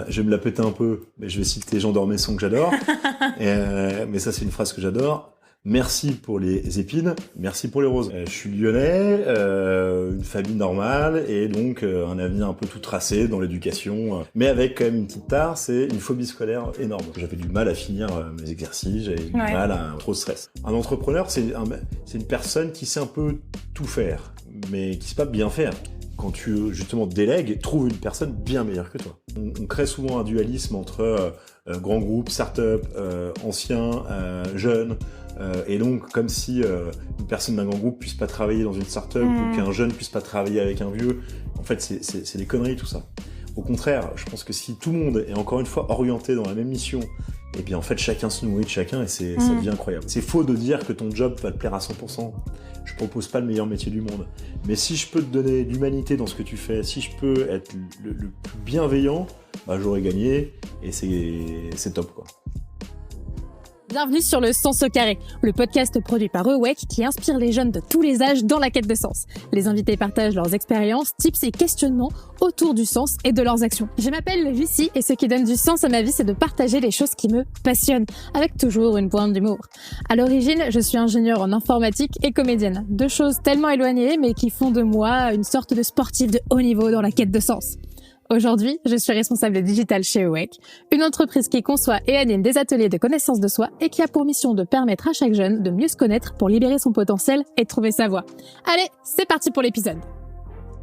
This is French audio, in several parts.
Je vais me la péter un peu, mais je vais citer Jean d'Ormesson que j'adore. Mais ça, c'est une phrase que j'adore. Merci pour les épines, merci pour les roses. Je suis lyonnais, une famille normale et donc un avenir un peu tout tracé dans l'éducation, mais avec quand même une petite tare, c'est une phobie scolaire énorme. J'avais du mal à finir mes exercices, j'avais du mal à trop de stress. Un entrepreneur, c'est une personne qui sait un peu tout faire, mais qui sait pas bien faire. Quand tu justement délègues, trouve une personne bien meilleure que toi. On crée souvent un dualisme entre grands groupes, start-up, anciens, jeunes. Et donc, comme si une personne d'un grand groupe puisse pas travailler dans une start-up ou qu'un jeune puisse pas travailler avec un vieux. En fait, c'est des conneries tout ça. Au contraire, je pense que si tout le monde est encore une fois orienté dans la même mission, et bien en fait chacun se nourrit de chacun et ça devient incroyable. C'est faux de dire que ton job va te plaire à 100%. Je propose pas le meilleur métier du monde. Mais si je peux te donner l'humanité dans ce que tu fais, si je peux être le plus bienveillant, bah j'aurais gagné et c'est top quoi. Bienvenue sur Le Sens au carré, le podcast produit par Awake qui inspire les jeunes de tous les âges dans la quête de sens. Les invités partagent leurs expériences, tips et questionnements autour du sens et de leurs actions. Je m'appelle Lucie et ce qui donne du sens à ma vie, c'est de partager les choses qui me passionnent, avec toujours une pointe d'humour. À l'origine, je suis ingénieure en informatique et comédienne. Deux choses tellement éloignées mais qui font de moi une sorte de sportive de haut niveau dans la quête de sens. Aujourd'hui, je suis responsable digital chez Awake, une entreprise qui conçoit et anime des ateliers de connaissance de soi et qui a pour mission de permettre à chaque jeune de mieux se connaître pour libérer son potentiel et trouver sa voie. Allez, c'est parti pour l'épisode.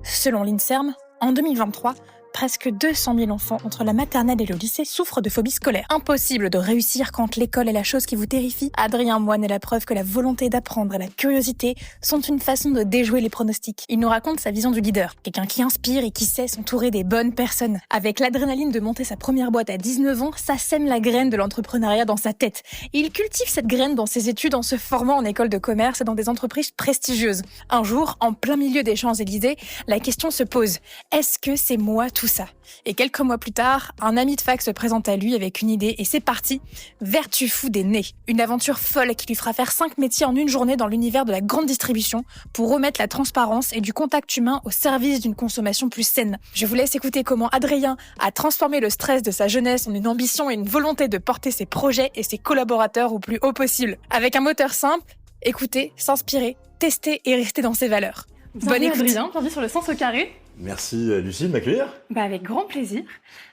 Selon l'INSERM, en 2023, presque 200 000 enfants entre la maternelle et le lycée souffrent de phobie scolaire. Impossible de réussir quand l'école est la chose qui vous terrifie. Adrien Moine est la preuve que la volonté d'apprendre et la curiosité sont une façon de déjouer les pronostics. Il nous raconte sa vision du leader, quelqu'un qui inspire et qui sait s'entourer des bonnes personnes. Avec l'adrénaline de monter sa première boîte à 19 ans, ça sème la graine de l'entrepreneuriat dans sa tête. Et il cultive cette graine dans ses études en se formant en école de commerce et dans des entreprises prestigieuses. Un jour, en plein milieu des Champs-Élysées, la question se pose, est-ce que c'est moi tout ça? Et quelques mois plus tard, un ami de fac se présente à lui avec une idée et c'est parti. Vertu fou des nez. Une aventure folle qui lui fera faire 5 métiers en une journée dans l'univers de la grande distribution pour remettre la transparence et du contact humain au service d'une consommation plus saine. Je vous laisse écouter comment Adrien a transformé le stress de sa jeunesse en une ambition et une volonté de porter ses projets et ses collaborateurs au plus haut possible. Avec un moteur simple, écouter, s'inspirer, tester et rester dans ses valeurs. Bonne écoute. Adrien, bienvenue sur Le Sens au carré. Merci Lucie de m'accueillir. Avec grand plaisir.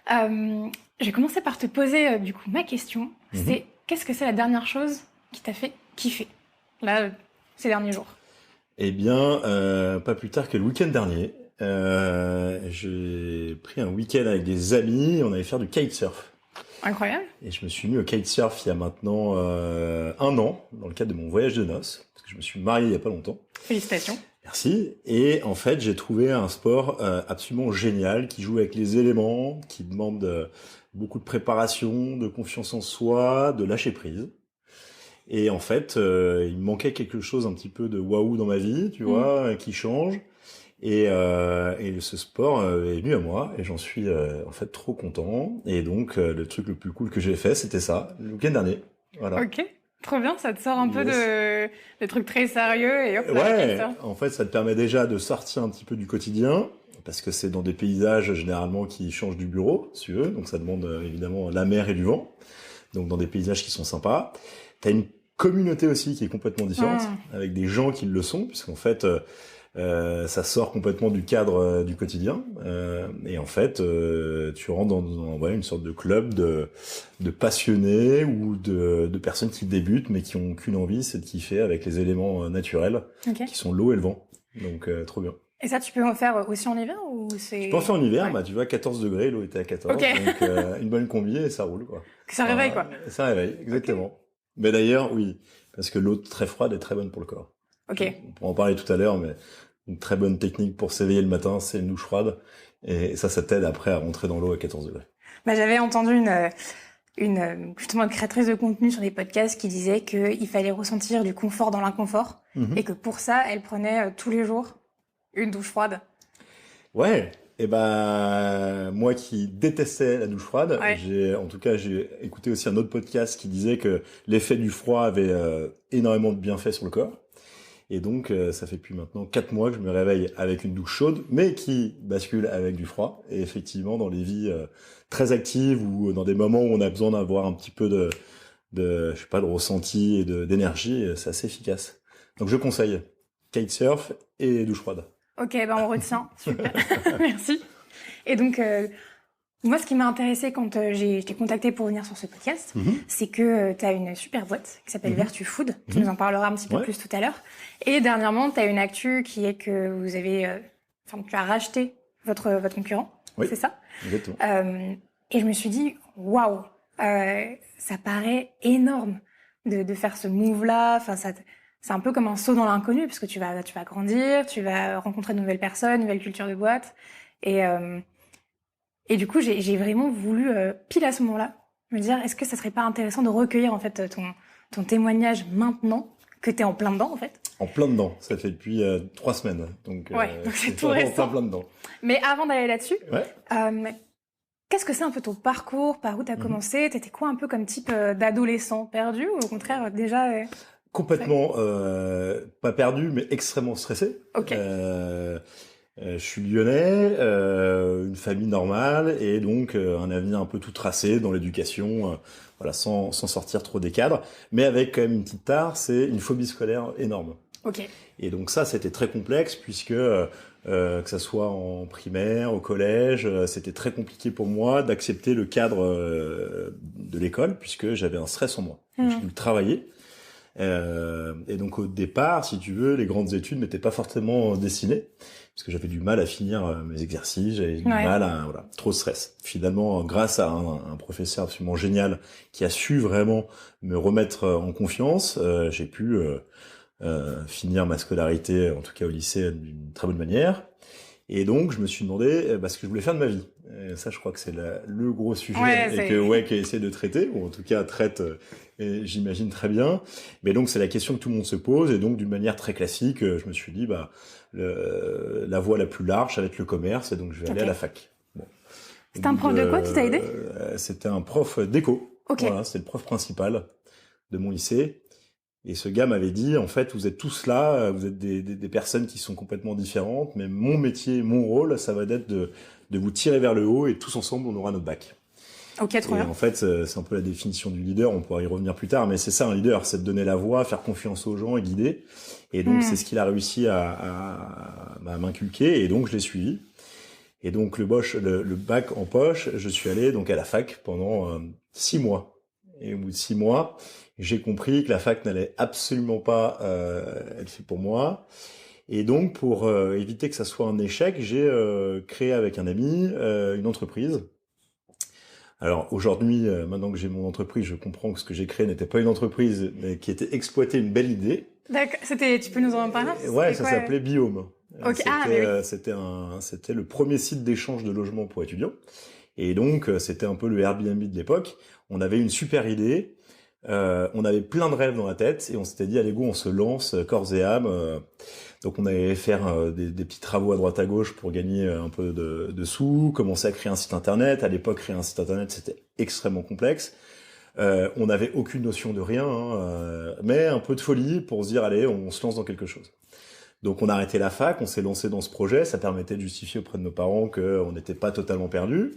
Je vais commencer par te poser du coup ma question. C'est qu'est-ce que c'est la dernière chose qui t'a fait kiffer là ces derniers jours? Eh bien, pas plus tard que le week-end dernier, j'ai pris un week-end avec des amis. On allait faire du kitesurf. Incroyable. Et je me suis mis au kitesurf il y a maintenant 1 an dans le cadre de mon voyage de noces parce que je me suis marié il y a pas longtemps. Félicitations. Merci. Et en fait, j'ai trouvé un sport absolument génial qui joue avec les éléments, qui demande beaucoup de préparation, de confiance en soi, de lâcher prise. Et en fait, il me manquait quelque chose un petit peu de waouh dans ma vie, tu vois, qui change. Et ce sport est venu à moi et j'en suis en fait trop content. Et donc, le truc le plus cool que j'ai fait, c'était ça, le week-end dernier. Voilà. Ok. Trop bien, ça te sort un peu de trucs très sérieux et hop là, ouais, en fait, ça te permet déjà de sortir un petit peu du quotidien, parce que c'est dans des paysages généralement qui changent du bureau, si tu veux, donc ça demande évidemment la mer et du vent, donc dans des paysages qui sont sympas. T'as une communauté aussi qui est complètement différente, avec des gens qui le sont, puisqu'en fait, ça sort complètement du cadre du quotidien, et en fait, tu rentres dans une sorte de club de passionnés ou de personnes qui débutent mais qui ont qu'une envie, c'est de kiffer avec les éléments naturels qui sont l'eau et le vent. Donc trop bien. Et ça, tu peux en faire aussi en hiver ou c'est... Tu peux en faire en hiver, bah tu vois, 14 degrés, l'eau était à 14, donc une bonne combi et ça roule quoi. Ça réveille quoi. Ça réveille, exactement. Mais d'ailleurs, oui, parce que l'eau très froide est très bonne pour le corps. Ok. On pourra en parler tout à l'heure, mais une très bonne technique pour s'éveiller le matin, c'est une douche froide. Et ça t'aide après à rentrer dans l'eau à 14 degrés. Bah, j'avais entendu justement une créatrice de contenu sur des podcasts qui disait qu'il fallait ressentir du confort dans l'inconfort et que pour ça, elle prenait tous les jours une douche froide. Ouais. Et ben moi qui détestais la douche froide, j'ai écouté aussi un autre podcast qui disait que l'effet du froid avait énormément de bienfaits sur le corps. Et donc, ça fait depuis maintenant 4 mois que je me réveille avec une douche chaude, mais qui bascule avec du froid. Et effectivement, dans les vies très actives ou dans des moments où on a besoin d'avoir un petit peu de je sais pas, de ressenti et d'énergie, c'est assez efficace. Donc, je conseille kitesurf et douche froide. Ok, on retient. Super. Merci. Et donc, moi, ce qui m'a intéressé quand je t'ai contacté pour venir sur ce podcast, c'est que tu as une super boîte qui s'appelle Vertu Food. Tu nous en parleras un petit peu plus tout à l'heure. Et dernièrement, tu as une actu qui est que vous avez, tu as racheté votre concurrent. Oui, c'est ça? Exactement. Et je me suis dit, waouh, ça paraît énorme de faire ce move-là. Enfin, c'est un peu comme un saut dans l'inconnu parce que tu vas grandir, tu vas rencontrer de nouvelles personnes, une nouvelle culture de boîte. Et du coup, j'ai vraiment voulu, pile à ce moment-là, me dire, est-ce que ça serait pas intéressant de recueillir en fait ton témoignage maintenant que t'es en plein dedans en fait? En plein dedans, ça fait depuis 3 semaines. Donc c'est tout récent. Plein dedans. Mais avant d'aller là-dessus, qu'est-ce que c'est un peu ton parcours? Par où t'as commencé? T'étais quoi un peu comme type d'adolescent perdu ou au contraire déjà Complètement pas perdu, mais extrêmement stressé. Ok. Je suis lyonnais, une famille normale et donc un avenir un peu tout tracé dans l'éducation, voilà, sans sortir trop des cadres, mais avec quand même une petite tare, c'est une phobie scolaire énorme. Ok. Et donc ça, c'était très complexe puisque que ça soit en primaire, au collège, c'était très compliqué pour moi d'accepter le cadre de l'école puisque j'avais un stress en moi. Donc, j'ai dû le travailler. Et donc au départ, si tu veux, les grandes études m'étaient pas forcément destinées parce que j'avais du mal à finir mes exercices, j'avais du mal à trop de stress. Finalement, grâce à un professeur absolument génial qui a su vraiment me remettre en confiance, j'ai pu finir ma scolarité, en tout cas au lycée, d'une très bonne manière. Et donc, je me suis demandé ce que je voulais faire de ma vie. Et ça, je crois que c'est le gros sujet et que WEC essaie de traiter, ou en tout cas traite, j'imagine très bien. Mais donc, c'est la question que tout le monde se pose. Et donc, d'une manière très classique, je me suis dit, la voie la plus large, ça va être le commerce. Et donc, je vais aller à la fac. Bon. C'était un prof de quoi qui t'a aidé? C'était un prof d'éco. Ok. Voilà, c'était le prof principal de mon lycée. Et ce gars m'avait dit, en fait, vous êtes tous là, vous êtes des personnes qui sont complètement différentes, mais mon métier, mon rôle, ça va être de vous tirer vers le haut et tous ensemble, on aura notre bac. Ok, trop bien. En fait, c'est un peu la définition du leader, on pourra y revenir plus tard, mais c'est ça un leader, c'est de donner la voix, faire confiance aux gens et guider. Et donc, c'est ce qu'il a réussi à m'inculquer, et donc je l'ai suivi. Et donc, le bac en poche, je suis allé donc à la fac pendant 6 mois. Et au bout de 6 mois, j'ai compris que la fac n'allait absolument pas être fait pour moi. Et donc, pour éviter que ça soit un échec, j'ai créé avec un ami une entreprise. Alors aujourd'hui, maintenant que j'ai mon entreprise, je comprends que ce que j'ai créé n'était pas une entreprise, mais qui était exploiter une belle idée. D'accord. Tu peux nous en parler? Ouais, ça s'appelait Biome. Okay. C'était le premier site d'échange de logements pour étudiants. Et donc, c'était un peu le Airbnb de l'époque. On avait une super idée. On avait plein de rêves dans la tête et on s'était dit allez go, on se lance corps et âme. Donc on allait faire des petits travaux à droite à gauche pour gagner un peu de sous, commencer à créer un site internet. À l'époque, créer un site internet c'était extrêmement complexe. On n'avait aucune notion de rien, mais un peu de folie pour se dire allez, on se lance dans quelque chose. Donc on a arrêté la fac, on s'est lancé dans ce projet. Ça permettait de justifier auprès de nos parents qu'on n'était pas totalement perdus.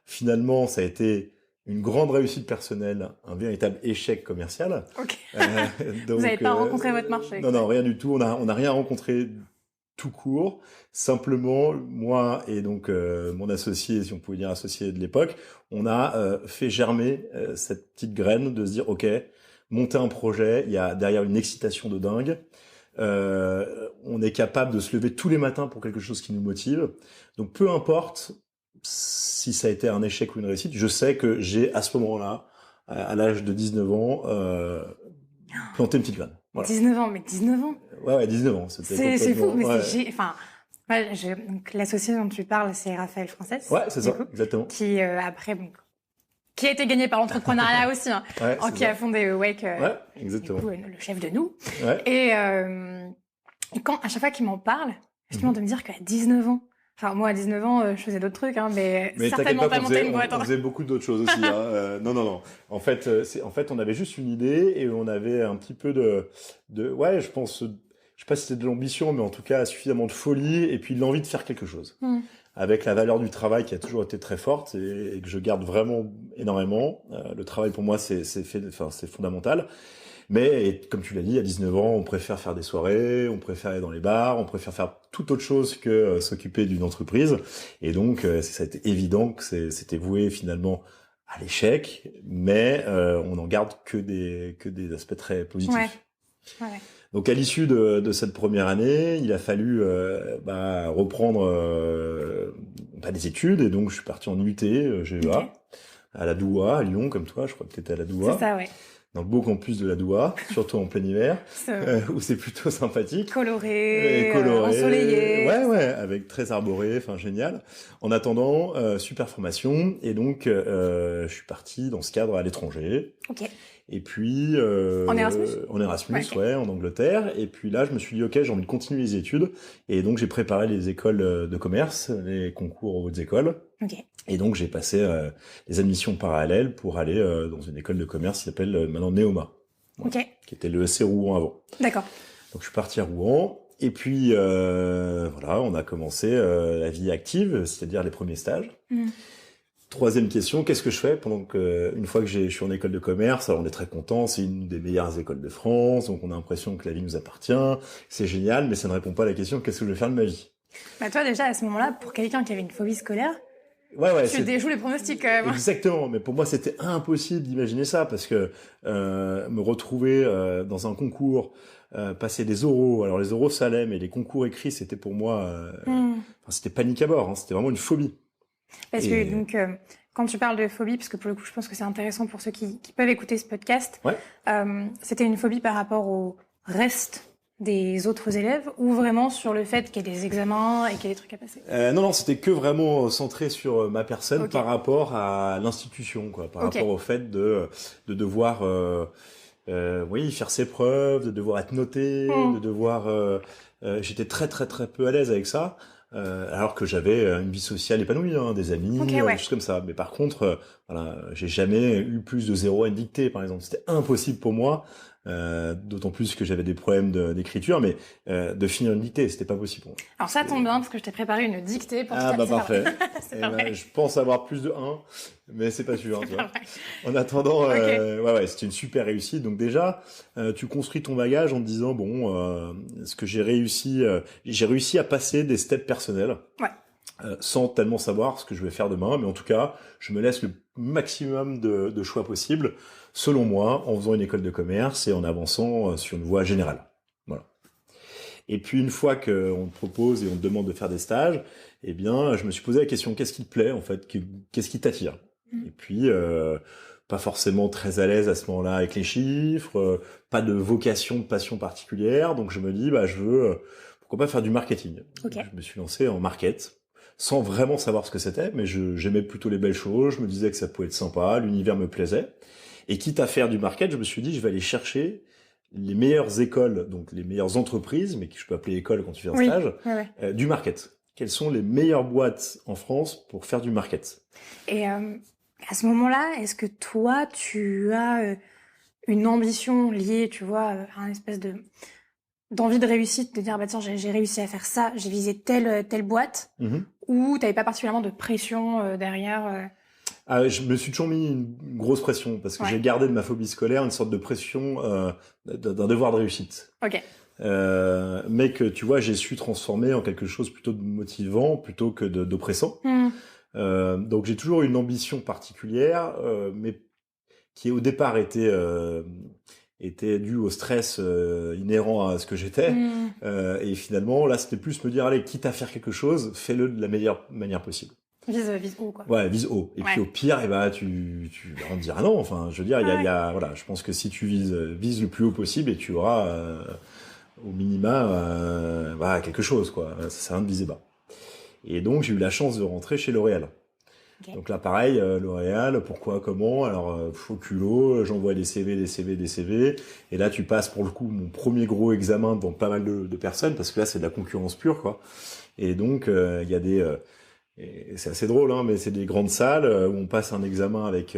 Finalement, ça a été une grande réussite personnelle, un véritable échec commercial. Ok. Donc, vous n'avez pas rencontré votre marché? Non, rien du tout. On a rien rencontré tout court. Simplement, moi et donc mon associé, si on pouvait dire associé de l'époque, on a fait germer cette petite graine de se dire, ok, monter un projet, il y a derrière une excitation de dingue. On est capable de se lever tous les matins pour quelque chose qui nous motive. Donc peu importe si ça a été un échec ou une réussite, je sais que j'ai à ce moment-là, à l'âge de 19 ans, planté une petite graine. Voilà. 19 ans, mais 19 ans. Ouais, 19 ans. C'est fou, mais donc l'associé dont tu parles, c'est Raphaël Frances. Ouais, c'est ça, exactement. Qui après qui a été gagné par l'entrepreneuriat aussi, hein, qui a fondé WEC. Ouais, exactement. Du coup, le chef de nous. Ouais. Et quand à chaque fois qu'il m'en parle, justement de me dire qu'à 19 ans. Enfin, moi, à 19 ans, je faisais d'autres trucs, hein, mais certainement pas monter une boîte. On faisait beaucoup d'autres choses aussi. Non. En fait, on avait juste une idée et on avait un petit peu je sais pas si c'était de l'ambition, mais en tout cas suffisamment de folie et puis l'envie de faire quelque chose. Avec la valeur du travail qui a toujours été très forte et que je garde vraiment énormément. Le travail pour moi c'est fondamental. Mais comme tu l'as dit, à 19 ans, on préfère faire des soirées, on préfère aller dans les bars, on préfère faire toute autre chose que s'occuper d'une entreprise. Et donc ça a été évident que c'était voué finalement à l'échec, mais on n'en garde que des aspects très positifs. Ouais. Donc à l'issue de cette première année, il a fallu reprendre des études, et donc je suis parti en UT, GEA, à la Doua, à Lyon, comme toi, je crois que tu étais à la Doua. C'est ça, ouais. Dans le beau campus de la Doua, surtout en plein hiver, où c'est plutôt sympathique. Coloré, ensoleillé. Ouais, avec très arboré, enfin génial. En attendant, super formation, et donc je suis parti dans ce cadre à l'étranger. Ok. Et puis en Erasmus, ouais, en Angleterre. Et puis là, je me suis dit, ok, j'ai envie de continuer les études. Et donc j'ai préparé les écoles de commerce, les concours aux hautes écoles. Ok. Et donc j'ai passé les admissions parallèles pour aller dans une école de commerce qui s'appelle maintenant Neoma, voilà, qui était le ESC Rouen avant. D'accord. Donc je suis parti à Rouen. Et puis on a commencé la vie active, c'est-à-dire les premiers stages. Troisième question, qu'est-ce que je fais une fois que je suis en école de commerce? Alors on est très content, c'est une des meilleures écoles de France, donc on a l'impression que la vie nous appartient, c'est génial, mais ça ne répond pas à la question qu'est-ce que je vais faire de ma vie? Bah toi déjà à ce moment-là, pour quelqu'un qui avait une phobie scolaire, tu déjoues les pronostics quand même. Exactement, mais pour moi c'était impossible d'imaginer ça, parce que me retrouver dans un concours, passer des oraux, alors les oraux ça allait, mais les concours écrits c'était pour moi, c'était panique à bord, hein, c'était vraiment une phobie. Parce que donc quand tu parles de phobie, parce que pour le coup je pense que c'est intéressant pour ceux qui peuvent écouter ce podcast, c'était une phobie par rapport au reste des autres élèves, ou vraiment sur le fait qu'il y ait des examens et qu'il y ait des trucs à passer? Non, c'était que vraiment centré sur ma personne par rapport à l'institution, quoi, par rapport au fait de devoir faire ses preuves, de devoir être noté, de devoir j'étais très très très peu à l'aise avec ça. Alors que j'avais une vie sociale épanouie, hein, des amis, des choses comme ça. Mais par contre, j'ai jamais eu plus de 0 à une dictée, par exemple. C'était impossible pour moi, d'autant plus que j'avais des problèmes d'écriture, mais de finir une dictée, c'était pas possible. Alors ça tombe bien, parce que je t'ai préparé une dictée pour Ah bah parfait. Je pense avoir plus de 1, mais c'est pas sûr. Tu vois. En attendant, c'était une super réussite. Donc déjà, tu construis ton bagage en te disant, ce que j'ai réussi à passer des steps personnels. Sans tellement savoir ce que je vais faire demain, mais en tout cas, je me laisse le maximum de choix possibles, selon moi, en faisant une école de commerce et en avançant sur une voie générale. Voilà. Et puis une fois qu'on te propose et on te demande de faire des stages, eh bien, je me suis posé la question, qu'est-ce qui te plaît en fait, qu'est-ce qui t'attire? Et puis, pas forcément très à l'aise à ce moment-là avec les chiffres, pas de vocation, de passion particulière, donc je me dis, je veux, pourquoi pas faire du marketing? Je me suis lancé en market, sans vraiment savoir ce que c'était, mais j'aimais plutôt les belles choses, je me disais que ça pouvait être sympa, l'univers me plaisait. Et quitte à faire du market, je me suis dit, je vais aller chercher les meilleures écoles, donc les meilleures entreprises, mais que je peux appeler école quand tu fais un stage, du market. Quelles sont les meilleures boîtes en France pour faire du market? Et à ce moment-là, est-ce que toi, tu as une ambition liée, tu vois, à une espèce d'envie de réussite, de dire tiens, j'ai réussi à faire ça, j'ai visé telle boîte, ou t'avais pas particulièrement de pression derrière? Je me suis toujours mis une grosse pression, parce que j'ai gardé de ma phobie scolaire une sorte de pression d'un devoir de réussite. Mais que tu vois, j'ai su transformer en quelque chose plutôt de motivant plutôt que d'oppressant. Donc j'ai toujours une ambition particulière, mais qui au départ était dû au stress inhérent à ce que j'étais. Et finalement, là, c'était plus me dire, allez, quitte à faire quelque chose, fais-le de la meilleure manière possible. Vise haut, quoi. Ouais, vise haut. Et puis au pire, on te dira non. Enfin, je veux dire, je pense que si tu vise le plus haut possible et tu auras au minima quelque chose, quoi. Ça sert à rien de viser bas. Et donc, j'ai eu la chance de rentrer chez L'Oréal. Donc là, pareil, L'Oréal, pourquoi, comment? Alors, au culot, j'envoie des CV. Et là, tu passes pour le coup mon premier gros examen devant pas mal de personnes, parce que là, c'est de la concurrence pure, quoi. Et donc, il y a et c'est assez drôle, hein, mais c'est des grandes salles où on passe un examen avec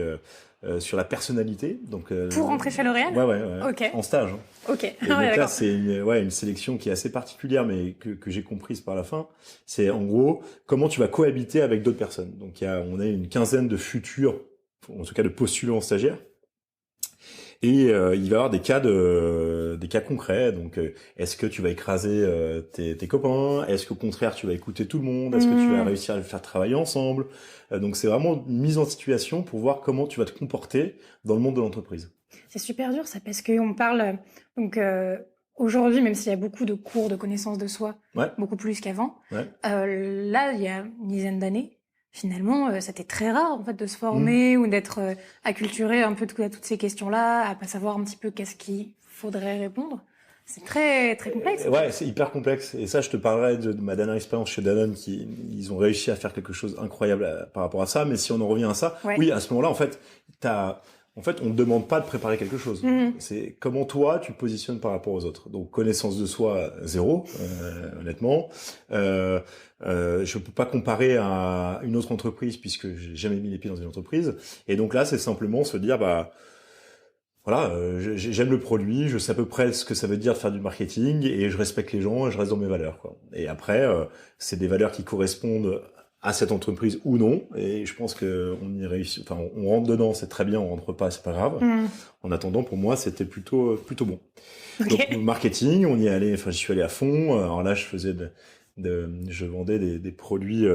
sur la personnalité. Donc Pour rentrer chez L'Oréal? Ouais. Ok. En stage. Hein. Ok. Et donc là, c'est une sélection qui est assez particulière, mais que j'ai comprise par la fin. C'est en gros comment tu vas cohabiter avec d'autres personnes. Donc on a une quinzaine de futurs, en tout cas de postulants stagiaires. Et il va y avoir des cas concrets. Donc, est-ce que tu vas écraser tes copains? Est-ce qu'au contraire, tu vas écouter tout le monde? Est-ce que tu vas réussir à les faire travailler ensemble? Donc, c'est vraiment une mise en situation pour voir comment tu vas te comporter dans le monde de l'entreprise. C'est super dur, ça, parce qu'on parle... Donc, aujourd'hui, même s'il y a beaucoup de cours de connaissance de soi, beaucoup plus qu'avant, là, il y a une dizaine d'années, finalement, c'était très rare en fait de se former ou d'être acculturé un peu à toutes ces questions-là, à pas savoir un petit peu qu'est-ce qu'il faudrait répondre. C'est très très complexe. Ouais, c'est hyper complexe. Et ça, je te parlerai de ma dernière expérience chez Danone, ils ont réussi à faire quelque chose d'incroyable par rapport à ça. Mais si on en revient à ça, oui, à ce moment-là, en fait, on ne te demande pas de préparer quelque chose. C'est comment toi, tu te positionnes par rapport aux autres. Donc, connaissance de soi, zéro, honnêtement. Je peux pas comparer à une autre entreprise puisque j'ai jamais mis les pieds dans une entreprise. Et donc là, c'est simplement se dire, voilà, j'aime le produit, je sais à peu près ce que ça veut dire de faire du marketing et je respecte les gens et je reste dans mes valeurs, quoi. Et après, c'est des valeurs qui correspondent à cette entreprise ou non, et je pense que on y réussit. Enfin, on rentre dedans, c'est très bien, on rentre pas, c'est pas grave. En attendant, pour moi, c'était plutôt bon. Donc le marketing, on y allait. Enfin, j'y suis allé à fond. Alors là, je vendais des produits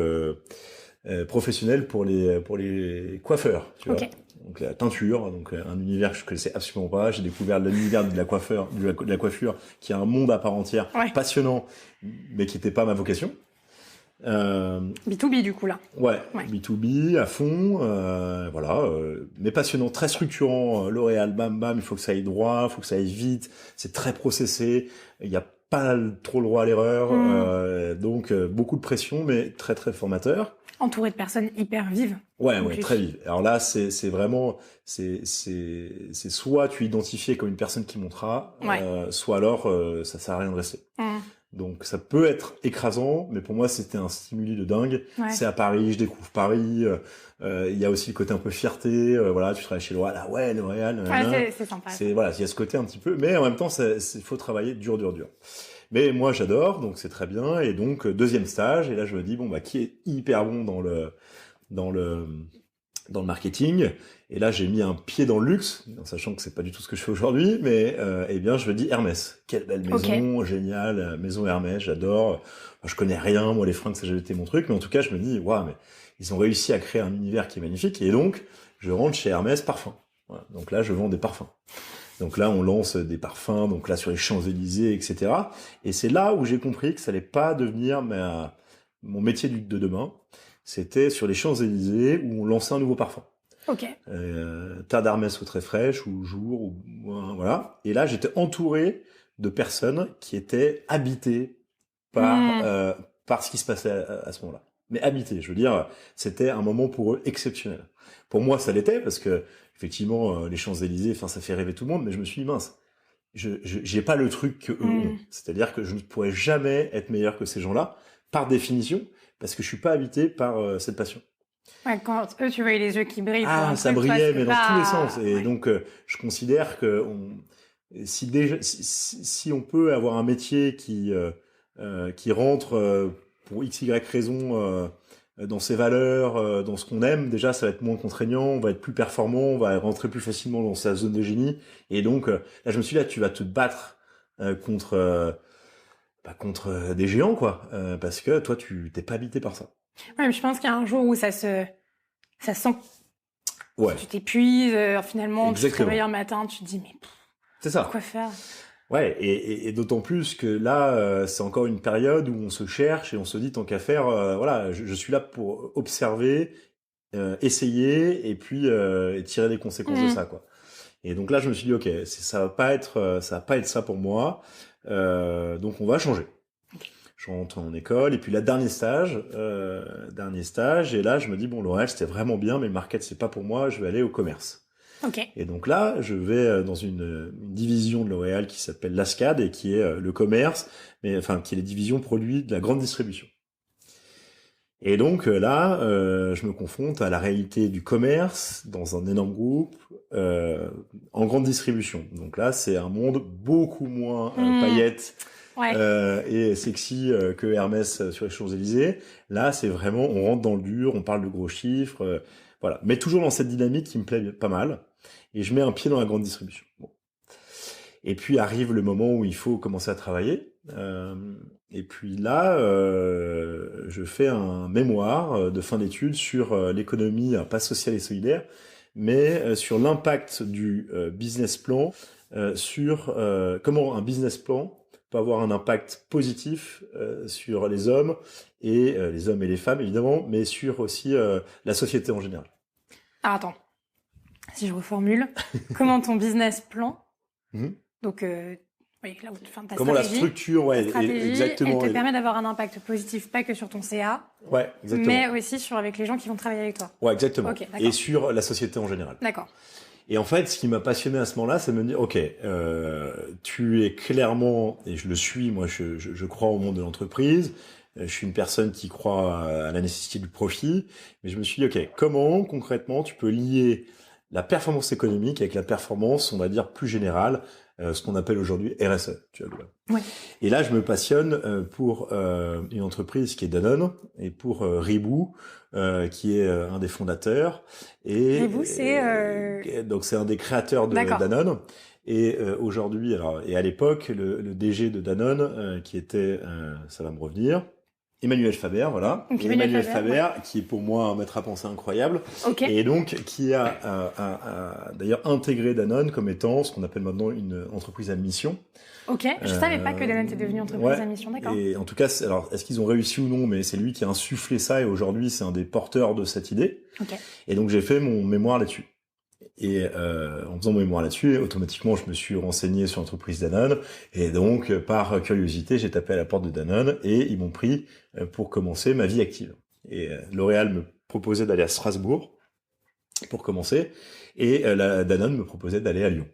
professionnels pour les coiffeurs. Tu vois. Donc la teinture, donc un univers que je connaissais absolument pas. J'ai découvert l'univers de la coiffure, qui est un monde à part entière, passionnant, mais qui n'était pas ma vocation. B2B du coup là. Ouais. B2B à fond, voilà, mais passionnant, très structurant. L'Oréal, bam, il faut que ça aille droit, il faut que ça aille vite. C'est très processé. Il y a pas trop le droit à l'erreur, donc beaucoup de pression, mais très très formateur. Entouré de personnes hyper vives. Ouais, très vives. Alors là, c'est vraiment, c'est soit tu es identifié comme une personne qui montera, soit alors ça sert à rien de rester. Donc ça peut être écrasant, mais pour moi c'était un stimuli de dingue. C'est à Paris, je découvre Paris. Il y a aussi le côté un peu fierté. Voilà, tu travailles chez L'Oréal, L'Oréal. C'est sympa. Voilà, il y a ce côté un petit peu, mais en même temps, il faut travailler dur. Mais moi j'adore, donc c'est très bien. Et donc deuxième stage, et là je me dis qui est hyper bon dans le marketing. Et là, j'ai mis un pied dans le luxe, en sachant que c'est pas du tout ce que je fais aujourd'hui, mais je me dis Hermès. Quelle belle maison, géniale, maison Hermès, j'adore. Je connais rien, moi les fringues, ça n'a jamais été mon truc, mais en tout cas, je me dis waouh, mais ils ont réussi à créer un univers qui est magnifique. Et donc, je rentre chez Hermès Parfums. Voilà. Donc là, je vends des parfums. Donc là, on lance des parfums, donc là sur les Champs-Élysées, etc. Et c'est là où j'ai compris que ça allait pas devenir mon métier de demain. C'était sur les Champs-Élysées où on lançait un nouveau parfum. Terre d'Hermès ou très fraîche ou jour ou voilà. Et là, j'étais entouré de personnes qui étaient habitées par ce qui se passait à ce moment-là. Mais habitées, je veux dire, c'était un moment pour eux exceptionnel. Pour moi, ça l'était parce que effectivement, les Champs-Élysées, ça fait rêver tout le monde. Mais je me suis dit mince, j'ai pas le truc que eux ont. C'est-à-dire que je ne pourrais jamais être meilleur que ces gens-là par définition parce que je suis pas habité par cette passion. Ouais, quand eux, tu voyais les yeux qui brillent. Ça brillait, mais dans tous les sens. Et donc, je considère que si on peut avoir un métier qui rentre pour XY raison dans ses valeurs, dans ce qu'on aime, déjà, ça va être moins contraignant, on va être plus performant, on va rentrer plus facilement dans sa zone de génie. Et donc, là, je me suis dit, là, tu vas te battre contre des géants, quoi, parce que toi, tu t'es pas habité par ça. Ouais, mais je pense qu'il y a un jour où ça sent tu t'épuises, finalement, tu te réveilles un matin, tu te dis mais c'est ça. Quoi faire? Ouais, et d'autant plus que là, c'est encore une période où on se cherche et on se dit tant qu'à faire, voilà, je suis là pour observer, essayer et puis et tirer des conséquences de ça, quoi. Et donc là, je me suis dit ok, ça va pas être ça pour moi, donc on va changer. Je rentre en école et puis là dernier stage et là je me dis L'Oréal c'était vraiment bien mais le market c'est pas pour moi, je vais aller au commerce. Et donc là je vais dans une division de L'Oréal qui s'appelle l'Ascade et qui est le commerce, mais qui est les divisions produits de la grande distribution. Et donc là, je me confronte à la réalité du commerce dans un énorme groupe en grande distribution. Donc là, c'est un monde beaucoup moins paillettes et sexy que Hermès sur les Champs-Élysées. Là, c'est vraiment, on rentre dans le dur, on parle de gros chiffres, voilà. Mais toujours dans cette dynamique qui me plaît pas mal. Et je mets un pied dans la grande distribution. Bon. Et puis arrive le moment où il faut commencer à travailler. Et puis là, je fais un mémoire de fin d'études sur l'économie, pas sociale et solidaire, mais sur l'impact du business plan sur comment un business plan peut avoir un impact positif sur les hommes et les femmes évidemment, mais sur aussi la société en général. Ah, attends, si je reformule, comment ton business plan, donc oui, là où tu fais ta comment stratégie, la structure, exactement, elle te permet d'avoir un impact positif, pas que sur ton CA, exactement, mais aussi avec les gens qui vont travailler avec toi. Ouais, exactement. Okay, et sur la société en général. D'accord. Et en fait, ce qui m'a passionné à ce moment-là, c'est de me dire, ok, tu es clairement, et je le suis, moi, je crois au monde de l'entreprise. Je suis une personne qui croit à la nécessité du profit, mais je me suis dit, ok, comment concrètement tu peux lier la performance économique avec la performance, on va dire, plus générale, ce qu'on appelle aujourd'hui RSE. Tu vois. Ouais. Et là, je me passionne pour une entreprise qui est Danone et pour Ribou, qui est un des fondateurs. Et Ribou, c'est donc c'est un des créateurs de Danone. Et aujourd'hui, alors et à l'époque, le DG de Danone, qui était, ça va me revenir. Emmanuel Faber, voilà. Donc, Emmanuel Faber, qui est pour moi un maître à penser incroyable. Et donc, qui a d'ailleurs intégré Danone comme étant ce qu'on appelle maintenant une entreprise à mission. Ok, je savais pas que Danone était devenue entreprise à mission, d'accord. Et en tout cas, alors, est-ce qu'ils ont réussi ou non, mais c'est lui qui a insufflé ça et aujourd'hui, c'est un des porteurs de cette idée. Et donc, j'ai fait mon mémoire là-dessus. Et en faisant mon mémoire là-dessus, automatiquement, je me suis renseigné sur l'entreprise Danone. Et donc, par curiosité, j'ai tapé à la porte de Danone et ils m'ont pris pour commencer ma vie active. Et L'Oréal me proposait d'aller à Strasbourg pour commencer. Et Danone me proposait d'aller à Lyon.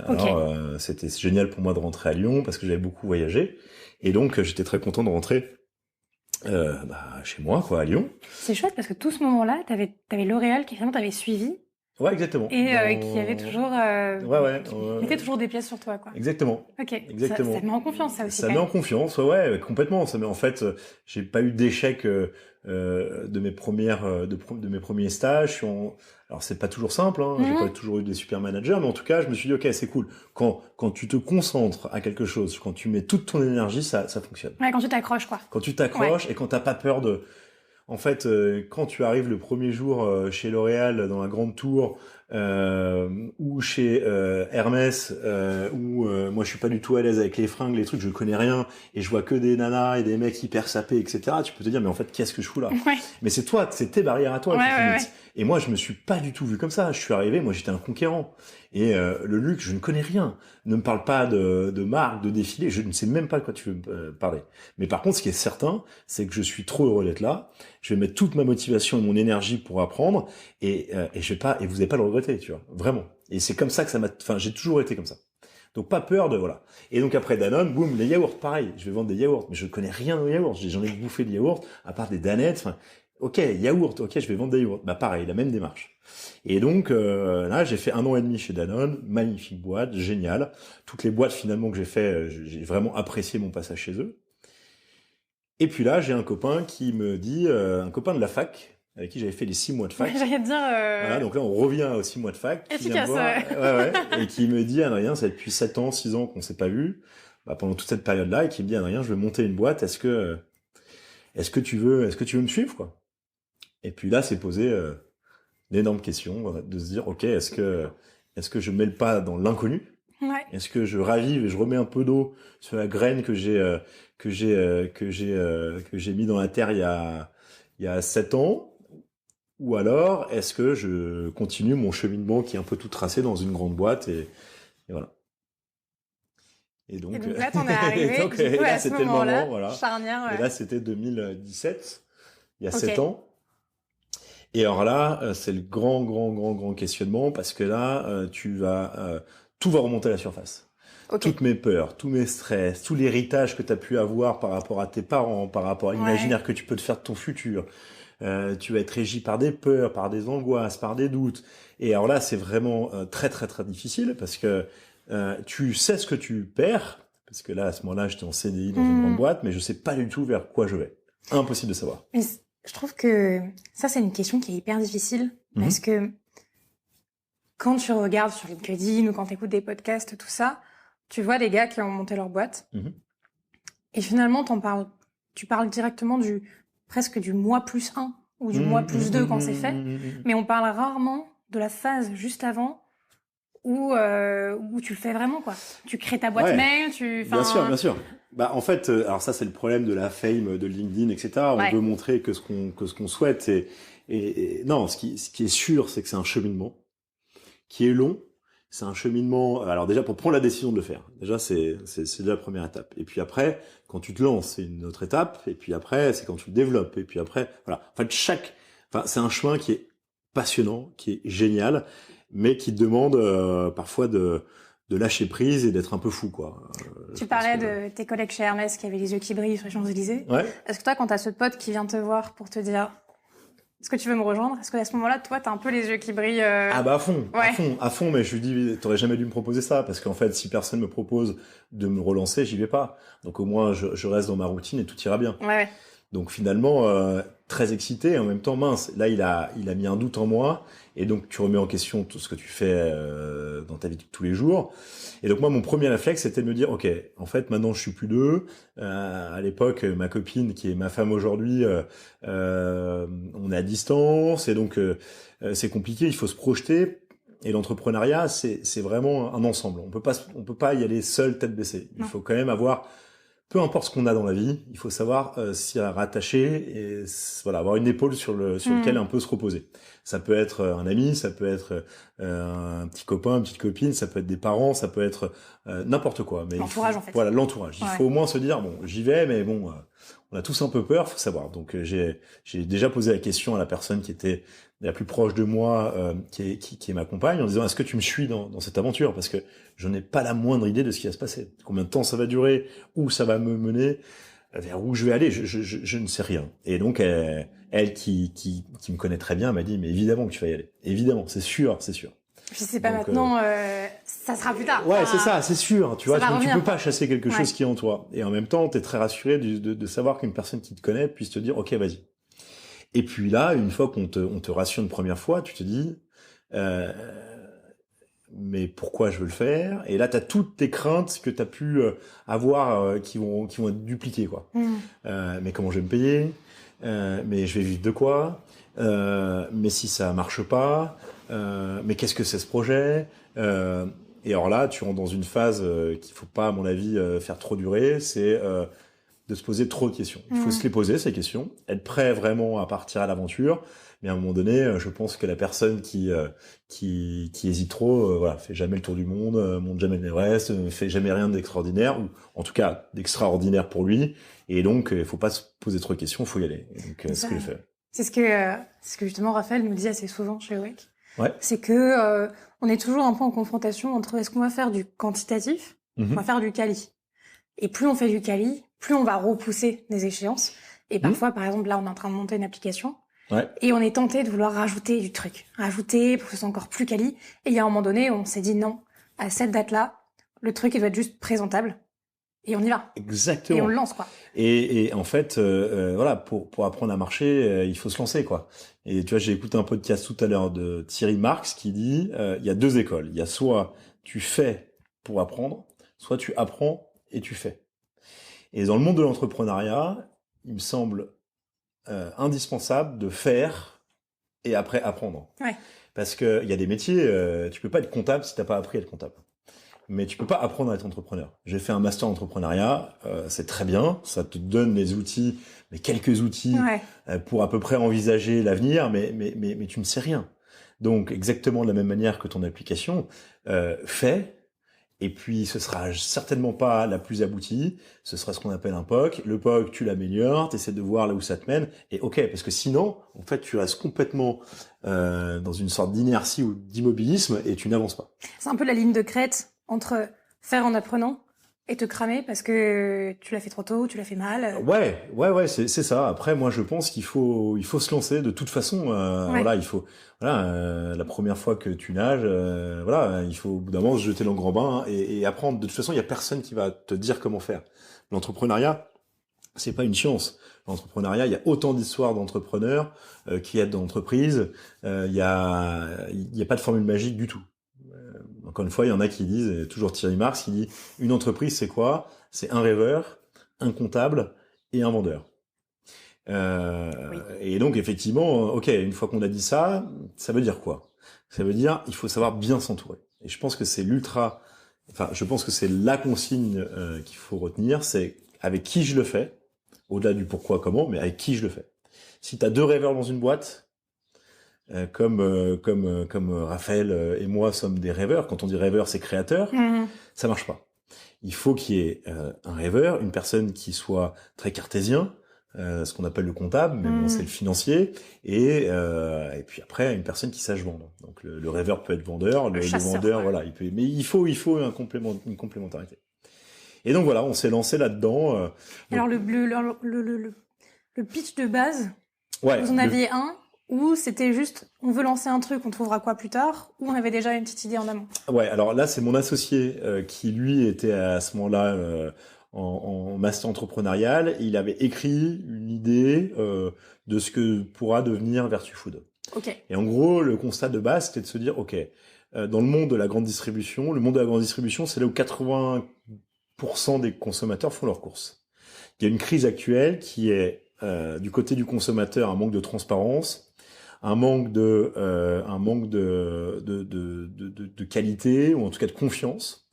Alors, c'était génial pour moi de rentrer à Lyon parce que j'avais beaucoup voyagé. Et donc, j'étais très content de rentrer chez moi, quoi, à Lyon. C'est chouette parce que tout ce moment-là, t'avais L'Oréal qui finalement t'avait suivi. Ouais, exactement. Et qui avait toujours, qui mettait toujours des pièces sur toi, quoi. Exactement. Ok. Exactement. Ça met en confiance, ça aussi. Ça met en confiance, ouais, complètement. Ça met en fait, j'ai pas eu d'échec de mes premiers stages. Alors c'est pas toujours simple, hein. J'ai pas toujours eu des super managers, mais en tout cas, je me suis dit ok, c'est cool. Quand tu te concentres à quelque chose, quand tu mets toute ton énergie, ça fonctionne. Ouais, quand tu t'accroches, quoi. Quand tu t'accroches et quand t'as pas peur de. En fait, quand tu arrives le premier jour chez L'Oréal dans la grande tour ou chez Hermès, où moi je suis pas du tout à l'aise avec les fringues, les trucs, je connais rien et je vois que des nanas et des mecs hyper sapés, etc. Tu peux te dire mais en fait qu'est-ce que je fous là? Mais c'est toi, c'est tes barrières à toi qui limitent. Et moi je me suis pas du tout vu comme ça. Je suis arrivé, moi j'étais un conquérant. Et le luxe, je ne connais rien. Ne me parle pas de marque, de défilé. Je ne sais même pas de quoi tu veux me parler. Mais par contre, ce qui est certain, c'est que je suis trop heureux d'être là. Je vais mettre toute ma motivation et mon énergie pour apprendre. Et je vais pas, et vous n'allez pas le regretter, tu vois. Vraiment. Et c'est comme ça que j'ai toujours été comme ça. Donc pas peur de, voilà. Et donc après Danone, boum, les yaourts, pareil. Je vais vendre des yaourts. Mais je ne connais rien aux yaourts. J'en ai bouffé des yaourts, à part des danettes. Enfin, ok, yaourt, ok, je vais vendre des yaourts. Bah pareil, la même démarche. Et donc là, j'ai fait 1 an et demi chez Danone, magnifique boîte, génial. Toutes les boîtes finalement que j'ai fait, j'ai vraiment apprécié mon passage chez eux. Et puis là, j'ai un copain qui me dit, un copain de la fac, avec qui j'avais fait les 6 mois de fac. J'allais te dire. Voilà, donc là, on revient aux 6 mois de fac. Efficace, ouais. Et qui me dit, Adrien, ça fait depuis 7 ans, 6 ans qu'on s'est pas vu, pendant toute cette période-là, et qui me dit, Adrien, je vais monter une boîte. Est-ce que tu veux me suivre, quoi? Et puis là, c'est posé une énorme question de se dire, ok, est-ce que je mets le pas dans l'inconnu? Est-ce que je ravive et je remets un peu d'eau sur la graine que j'ai mis dans la terre il y a 7 ans? Ou alors, est-ce que je continue mon cheminement qui est un peu tout tracé dans une grande boîte et voilà. Et donc là, t'en es arrivé. Donc, et là, c'était le moment, voilà. Charnière, ouais. Et là, c'était 2017, il y a 7 ans. Et alors là, c'est le grand questionnement parce que là, tout va remonter à la surface. Ok. toutes mes peurs, tous mes stress, tout l'héritage que tu as pu avoir par rapport à tes parents, par rapport à l'imaginaire que tu peux te faire de ton futur. Tu vas être régi par des peurs, par des angoisses, par des doutes. Et alors là, c'est vraiment très très très difficile parce que tu sais ce que tu perds, parce que là, à ce moment-là, j'étais en CDI dans une grande boîte, mais je sais pas du tout vers quoi je vais. Impossible de savoir. Mais je trouve que ça, c'est une question qui est hyper difficile parce que quand tu regardes sur LinkedIn ou quand tu écoutes des podcasts, tout ça, tu vois des gars qui ont monté leur boîte et finalement, tu parles directement presque du mois plus 1 ou du mois plus 2 quand c'est fait, mais on parle rarement de la phase juste avant où tu le fais vraiment, quoi. Tu crées ta boîte mail, Bien sûr, bien sûr. Bah, en fait, alors ça, c'est le problème de la fame, de LinkedIn, etc. On veut montrer que ce qu'on souhaite. Et non, ce qui est sûr, c'est que c'est un cheminement qui est long. C'est un cheminement. Alors déjà, pour prendre la décision de le faire, déjà c'est déjà la première étape. Et puis après, quand tu te lances, c'est une autre étape. Et puis après, c'est quand tu le développes. Et puis après, voilà. En fait, c'est un chemin qui est passionnant, qui est génial, mais qui demande parfois de lâcher prise et d'être un peu fou, quoi. Tu parlais de tes collègues chez Hermès qui avaient les yeux qui brillent sur les Champs-Élysées. Ouais. Est-ce que toi, quand t'as ce pote qui vient te voir pour te dire est-ce que tu veux me rejoindre, est-ce qu'à ce moment-là, toi, t'as un peu les yeux qui brillent Ah bah à fond, mais je lui dis, t'aurais jamais dû me proposer ça, parce qu'en fait, si personne me propose de me relancer, j'y vais pas. Donc au moins, je reste dans ma routine et tout ira bien. Ouais. Donc finalement, très excité et en même temps mince. Là, il a mis un doute en moi et donc tu remets en question tout ce que tu fais dans ta vie de tous les jours. Et donc moi, mon premier réflexe, c'était de me dire, ok, en fait, maintenant je suis plus deux. À l'époque, ma copine, qui est ma femme aujourd'hui, on est à distance et donc c'est compliqué. Il faut se projeter. Et l'entrepreneuriat, c'est vraiment un ensemble. On peut pas y aller seul, tête baissée. Il faut quand même avoir, peu importe ce qu'on a dans la vie, il faut savoir s'y rattacher et voilà, avoir une épaule sur lequel un peu se reposer. Ça peut être un ami, ça peut être un petit copain, une petite copine, ça peut être des parents, ça peut être n'importe quoi. Mais l'entourage, en fait. Voilà, l'entourage. Il faut au moins se dire, bon, j'y vais, mais bon, on a tous un peu peur, faut savoir. Donc j'ai déjà posé la question à la personne qui était la plus proche de moi, qui est ma compagne, en disant, est-ce que tu me suis dans cette aventure? Parce que je n'ai pas la moindre idée de ce qui va se passer. Combien de temps ça va durer? Où ça va me mener? Vers où je vais aller? Je ne sais rien. Et donc, elle qui me connaît très bien, m'a dit, mais évidemment que tu vas y aller. Évidemment, c'est sûr, c'est sûr. Puis c'est pas donc, maintenant, ça sera plus tard. Ouais, c'est ça, c'est sûr. Tu vois, tu peux pas quoi. chasser quelque chose qui est en toi. Et en même temps, t'es très rassuré de savoir qu'une personne qui te connaît puisse te dire, ok, vas-y. Et puis là, une fois qu'on te rassure une première fois, tu te dis, mais pourquoi je veux le faire? Et là, t'as toutes tes craintes que t'as pu avoir qui vont être dupliquées, quoi. Mais comment je vais me payer? Mais je vais vivre de quoi? Mais si ça marche pas? Mais qu'est-ce que c'est ce projet? Et alors là, tu rentres dans une phase qu'il faut pas, à mon avis, faire trop durer. C'est de se poser trop de questions. Il faut se les poser, ces questions, être prêt vraiment à partir à l'aventure, mais à un moment donné, je pense que la personne qui hésite trop, voilà, fait jamais le tour du monde, monte jamais l'Everest, fait jamais rien d'extraordinaire, ou en tout cas d'extraordinaire pour lui, et donc il faut pas se poser trop de questions, il faut y aller. Et donc c'est ce que je fais. C'est ce que justement Raphaël nous dit assez souvent chez Awake. Ouais. C'est que on est toujours un peu en confrontation entre est-ce qu'on va faire du quantitatif, on va faire du quali. Et plus on fait du quali, plus on va repousser des échéances. Et parfois, par exemple, là, on est en train de monter une application. Ouais. Et on est tenté de vouloir rajouter du truc. Rajouter pour que ce soit encore plus quali. Et il y a un moment donné, on s'est dit non. À cette date-là, le truc, il doit être juste présentable. Et on y va. Exactement. Et on le lance, quoi. Et en fait, voilà, pour apprendre à marcher, il faut se lancer, quoi. Et tu vois, j'ai écouté un podcast tout à l'heure de Thierry Marx qui dit, il y a deux écoles. Il y a soit tu fais pour apprendre, soit tu apprends et tu fais. Et dans le monde de l'entrepreneuriat, il me semble indispensable de faire et après apprendre. Ouais. Parce que il y a des métiers, tu peux pas être comptable si t'as pas appris à être comptable. Mais tu peux pas apprendre à être entrepreneur. J'ai fait un master en entrepreneuriat, c'est très bien, ça te donne les outils, mais quelques outils pour à peu près envisager l'avenir, mais tu ne sais rien. Donc exactement de la même manière que ton application, fais. Et puis, ce sera certainement pas la plus aboutie. Ce sera ce qu'on appelle un POC. Le POC, tu l'améliores, tu essaies de voir là où ça te mène. Et ok, parce que sinon, en fait, tu restes complètement dans une sorte d'inertie ou d'immobilisme et tu n'avances pas. C'est un peu la ligne de crête entre faire en apprenant et te cramer parce que tu l'as fait trop tôt, tu l'as fait mal. Ouais, c'est ça. Après, moi, je pense qu'il faut se lancer de toute façon. Voilà, la première fois que tu nages, voilà, il faut au bout d'un moment se jeter dans le grand bain et apprendre. De toute façon, il y a personne qui va te dire comment faire. L'entrepreneuriat, c'est pas une science. L'entrepreneuriat, il y a autant d'histoires d'entrepreneurs qui aident d'entreprises. Il y a pas de formule magique du tout. Encore une fois, il y en a qui disent, et toujours Thierry Marx, qui dit une entreprise, c'est quoi? C'est un rêveur, un comptable et un vendeur. Oui. Et donc effectivement, ok, une fois qu'on a dit ça, ça veut dire quoi? Ça veut dire il faut savoir bien s'entourer. Et je pense que c'est je pense que c'est la consigne qu'il faut retenir, c'est avec qui je le fais, au-delà du pourquoi, comment, mais avec qui je le fais. Si tu as 2 rêveurs dans une boîte, comme Raphaël et moi sommes des rêveurs. Quand on dit rêveur, c'est créateur. Ça marche pas. Il faut qu'il y ait un rêveur, une personne qui soit très cartésien, ce qu'on appelle le comptable, mais bon, c'est le financier, et puis après une personne qui sache vendre. Donc le rêveur peut être vendeur, le vendeur, ouais. Voilà, mais il faut une complémentarité. Et donc voilà, on s'est lancé là-dedans. Alors le pitch de base, ouais, vous en aviez un. Ou c'était juste, on veut lancer un truc, on trouvera quoi plus tard, ou on avait déjà une petite idée en amont? Ouais, alors là, c'est mon associé qui, lui, était à ce moment-là en master entrepreneurial. Il avait écrit une idée de ce que pourra devenir Vertu Food. Okay. Et en gros, le constat de base, c'était de se dire, ok, dans le monde de la grande distribution, c'est là où 80% des consommateurs font leurs courses. Il y a une crise actuelle qui est, du côté du consommateur, un manque de transparence, un manque de qualité, ou en tout cas de confiance.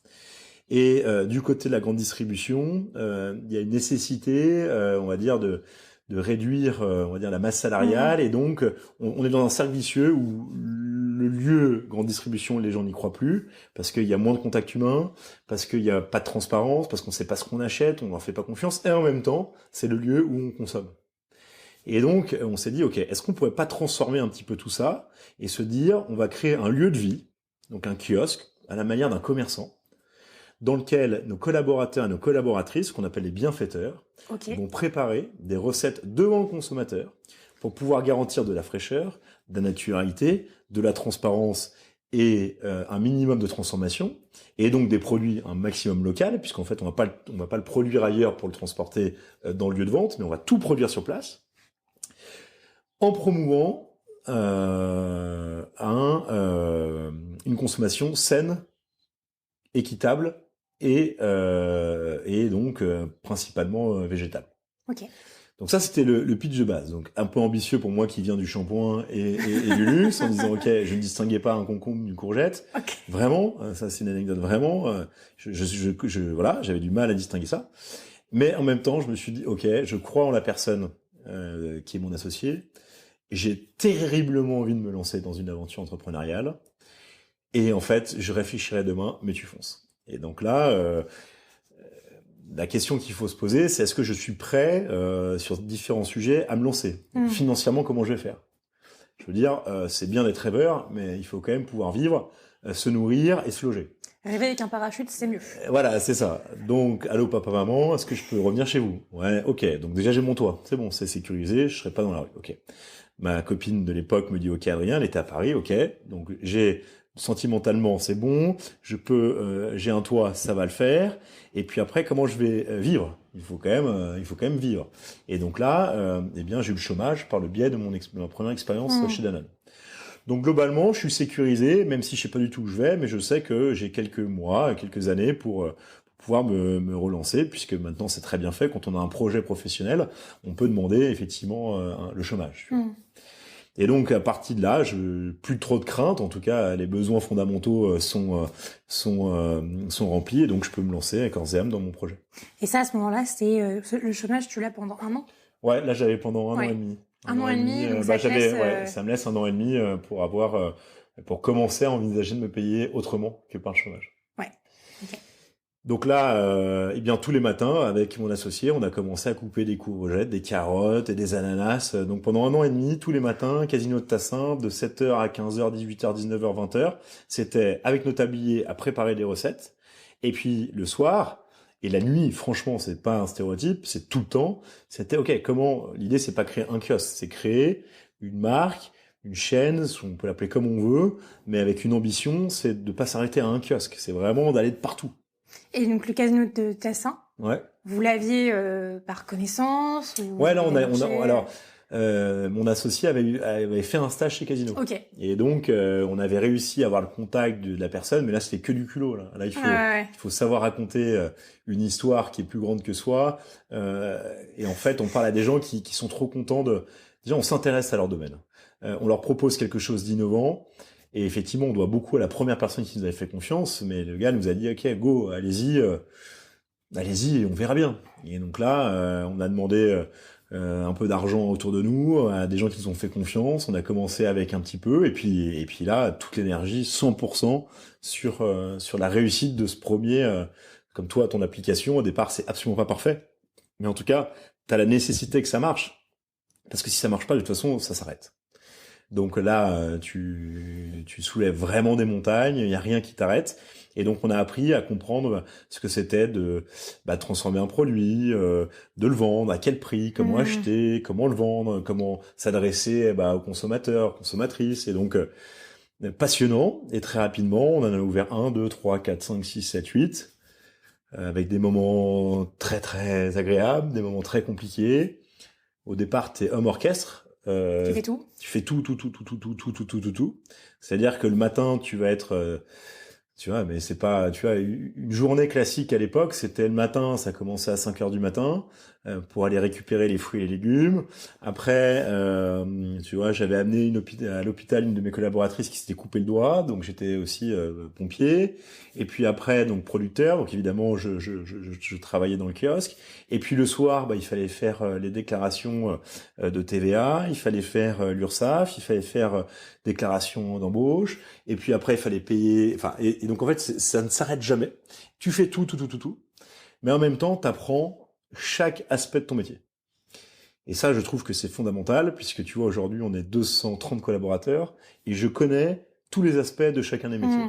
Et du côté de la grande distribution, il y a une nécessité, on va dire, de réduire, on va dire, la masse salariale. Et donc, on est dans un cercle vicieux où le lieu grande distribution, les gens n'y croient plus, parce qu'il y a moins de contact humain, parce qu'il n'y a pas de transparence, parce qu'on ne sait pas ce qu'on achète, on leur fait pas confiance. Et en même temps, c'est le lieu où on consomme. Et donc, on s'est dit, ok, est-ce qu'on pourrait pas transformer un petit peu tout ça et se dire, on va créer un lieu de vie, donc un kiosque, à la manière d'un commerçant, dans lequel nos collaborateurs et nos collaboratrices, qu'on appelle les bienfaiteurs, vont préparer des recettes devant le consommateur pour pouvoir garantir de la fraîcheur, de la naturalité, de la transparence et un minimum de transformation, et donc des produits un maximum local, puisqu'en fait, on va pas le produire ailleurs pour le transporter dans le lieu de vente, mais on va tout produire sur place, en promouvant une consommation saine, équitable et donc principalement végétale. Ok. Donc ça, c'était le pitch de base. Donc un peu ambitieux pour moi qui vient du shampoing et du luxe, en disant ok, je ne distinguais pas un concombre d'une courgette. Okay. Vraiment, ça c'est une anecdote vraiment. Voilà, j'avais du mal à distinguer ça. Mais en même temps, je me suis dit ok, je crois en la personne qui est mon associé. J'ai terriblement envie de me lancer dans une aventure entrepreneuriale. Et en fait, je réfléchirai demain, mais tu fonces. Et donc là, la question qu'il faut se poser, c'est est-ce que je suis prêt sur différents sujets à me lancer? Financièrement, comment je vais faire? Je veux dire, c'est bien d'être rêveur, mais il faut quand même pouvoir vivre, se nourrir et se loger. Rêver avec un parachute, c'est mieux. Voilà, c'est ça. Donc, allô papa, maman, est-ce que je peux revenir chez vous? Ouais, ok. Donc déjà, j'ai mon toit. C'est bon, c'est sécurisé, je serai pas dans la rue. Ok. Ma copine de l'époque me dit ok Adrien, elle était à Paris, ok. Donc j'ai sentimentalement c'est bon, j'ai un toit, ça va le faire. Et puis après comment je vais vivre? Il faut quand même vivre. Et donc là, eh bien j'ai eu le chômage par le biais de ma première expérience chez Danone. Donc globalement, je suis sécurisé, même si je sais pas du tout où je vais, mais je sais que j'ai quelques mois, quelques années pour pouvoir me relancer, puisque maintenant c'est très bien fait. Quand on a un projet professionnel, on peut demander effectivement le chômage. Et donc à partir de là, plus trop de crainte. En tout cas, les besoins fondamentaux sont remplis, et donc je peux me lancer avec corps et âme dans mon projet. Et ça, à ce moment-là, c'était le chômage. Tu l'as pendant 1 an? Ouais, là j'avais pendant 1 an et demi. Un an et demi. Donc ça me laisse 1 an et demi pour commencer à envisager de me payer autrement que par le chômage. Ouais. Okay. Donc là, eh bien tous les matins, avec mon associé, on a commencé à couper des courgettes, des carottes et des ananas. Donc pendant 1 an et demi, tous les matins, Casino de Tassin, de 7h à 15h, 18h, 19h, 20h, c'était avec nos tabliers à préparer des recettes. Et puis le soir et la nuit, franchement, c'est pas un stéréotype, c'est tout le temps. C'était ok. Comment l'idée, c'est pas créer un kiosque, c'est créer une marque, une chaîne, on peut l'appeler comme on veut, mais avec une ambition, c'est de pas s'arrêter à un kiosque. C'est vraiment d'aller de partout. Et donc le casino de Tassin, Ouais. vous l'aviez par connaissance ou Ouais, là, alors. mon associé avait fait un stage chez Casino. Ok. Et donc, on avait réussi à avoir le contact de la personne, mais là, c'était que du culot. Là, il faut savoir raconter une histoire qui est plus grande que soi. Et en fait, on parle à des gens qui sont trop contents Déjà, on s'intéresse à leur domaine. On leur propose quelque chose d'innovant. Et effectivement, on doit beaucoup à la première personne qui nous avait fait confiance. Mais le gars nous a dit, OK, go, allez-y, et on verra bien. Et donc là, on a demandé un peu d'argent autour de nous, à des gens qui nous ont fait confiance. On a commencé avec un petit peu, et puis là, toute l'énergie, 100% sur la réussite de ce premier. Comme toi, ton application, au départ, c'est absolument pas parfait. Mais en tout cas, t'as la nécessité que ça marche. Parce que si ça marche pas, de toute façon, ça s'arrête. Donc là, tu soulèves vraiment des montagnes, il y a rien qui t'arrête. Et donc on a appris à comprendre ce que c'était de transformer un produit, de le vendre, à quel prix, comment acheter, comment le vendre, comment s'adresser aux consommateurs, consommatrices. Et donc passionnant. Et très rapidement, on en a ouvert 1, 2, 3, 4, 5, 6, 7, 8, avec des moments très très agréables, des moments très compliqués. Au départ, t'es homme orchestre. Tu fais tout. Tu fais tout. C'est-à-dire que le matin, tu vas être, tu vois, mais c'est pas, tu vois, une journée classique à l'époque, c'était le matin, ça commençait à 5 heures du matin, pour aller récupérer les fruits et les légumes. Après, tu vois, j'avais amené à l'hôpital une de mes collaboratrices qui s'était coupé le doigt, donc j'étais aussi pompier. Et puis après, donc producteur, donc évidemment, je travaillais dans le kiosque. Et puis le soir, il fallait faire les déclarations de TVA, il fallait faire l'URSSAF, il fallait faire déclaration d'embauche. Et puis après, il fallait payer. Enfin, et donc en fait, ça ne s'arrête jamais. Tu fais tout. Mais en même temps, t'apprends chaque aspect de ton métier. Et ça, je trouve que c'est fondamental, puisque tu vois, aujourd'hui, on est 230 collaborateurs, et je connais tous les aspects de chacun des métiers.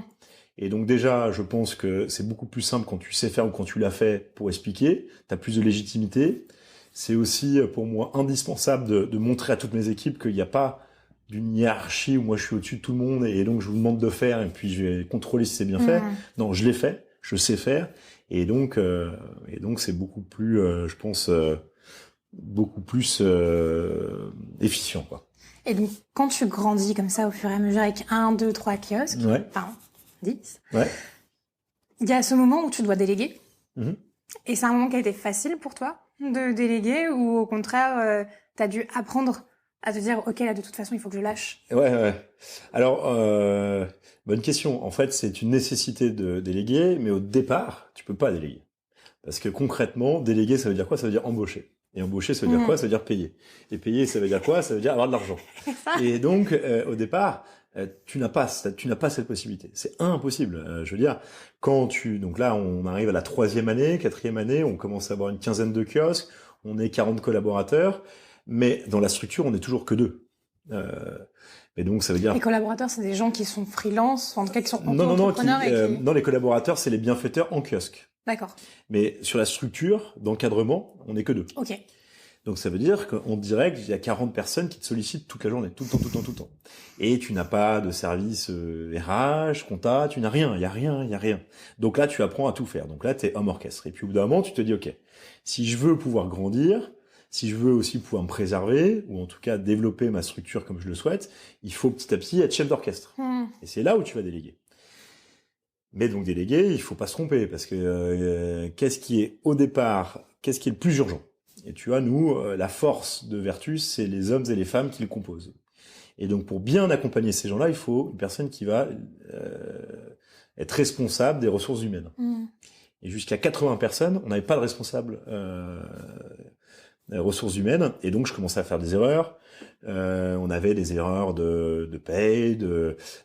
Et donc déjà, je pense que c'est beaucoup plus simple quand tu sais faire ou quand tu l'as fait pour expliquer, t'as plus de légitimité. C'est aussi, pour moi, indispensable de montrer à toutes mes équipes qu'il n'y a pas d'une hiérarchie où moi je suis au-dessus de tout le monde, et donc je vous demande de faire, et puis je vais contrôler si c'est bien fait. Non, je l'ai fait, je sais faire. Et donc c'est beaucoup plus, je pense, beaucoup plus efficient, quoi. Et donc, quand tu grandis comme ça au fur et à mesure avec 1, 2, 3 kiosques, enfin 10, il y a ce moment où tu dois déléguer. Et c'est un moment qui a été facile pour toi de déléguer, ou au contraire, t'as dû apprendre à te dire, ok, là, de toute façon, il faut que je lâche. Ouais. Alors, bonne question. En fait, c'est une nécessité de déléguer, mais au départ, tu peux pas déléguer. Parce que concrètement, déléguer, ça veut dire quoi? Ça veut dire embaucher. Et embaucher, ça veut dire quoi? Ça veut dire payer. Et payer, ça veut dire quoi? Ça veut dire avoir de l'argent. Et donc, au départ, tu n'as pas cette possibilité. C'est impossible. Je veux dire, donc là, on arrive à la 3e année, 4e année, on commence à avoir une quinzaine de kiosques, on est 40 collaborateurs. Mais dans la structure, on n'est toujours que 2. Et donc, ça veut dire... Les collaborateurs, c'est des gens qui sont freelance, en tout cas qui sont entrepreneurs Non, les collaborateurs, c'est les bienfaiteurs en kiosque. D'accord. Mais sur la structure d'encadrement, on n'est que 2. Ok. Donc, ça veut dire qu'en direct, il y a 40 personnes qui te sollicitent toute la journée, tout le temps. Et tu n'as pas de service RH, compta, tu n'as rien, il y a rien. Donc là, tu apprends à tout faire. Donc là, tu es homme orchestre. Et puis au bout d'un moment, tu te dis, ok, si je veux pouvoir grandir, si je veux aussi pouvoir me préserver, ou en tout cas développer ma structure comme je le souhaite, il faut petit à petit être chef d'orchestre. Et c'est là où tu vas déléguer. Mais donc déléguer, il faut pas se tromper, parce que qu'est-ce qui est le plus urgent? Et tu vois, nous, la force de Vertus, c'est les hommes et les femmes qui le composent. Et donc pour bien accompagner ces gens-là, il faut une personne qui va être responsable des ressources humaines. Et jusqu'à 80 personnes, on n'avait pas de responsable ressources humaines, et donc je commençais à faire des erreurs. On avait des erreurs de paye,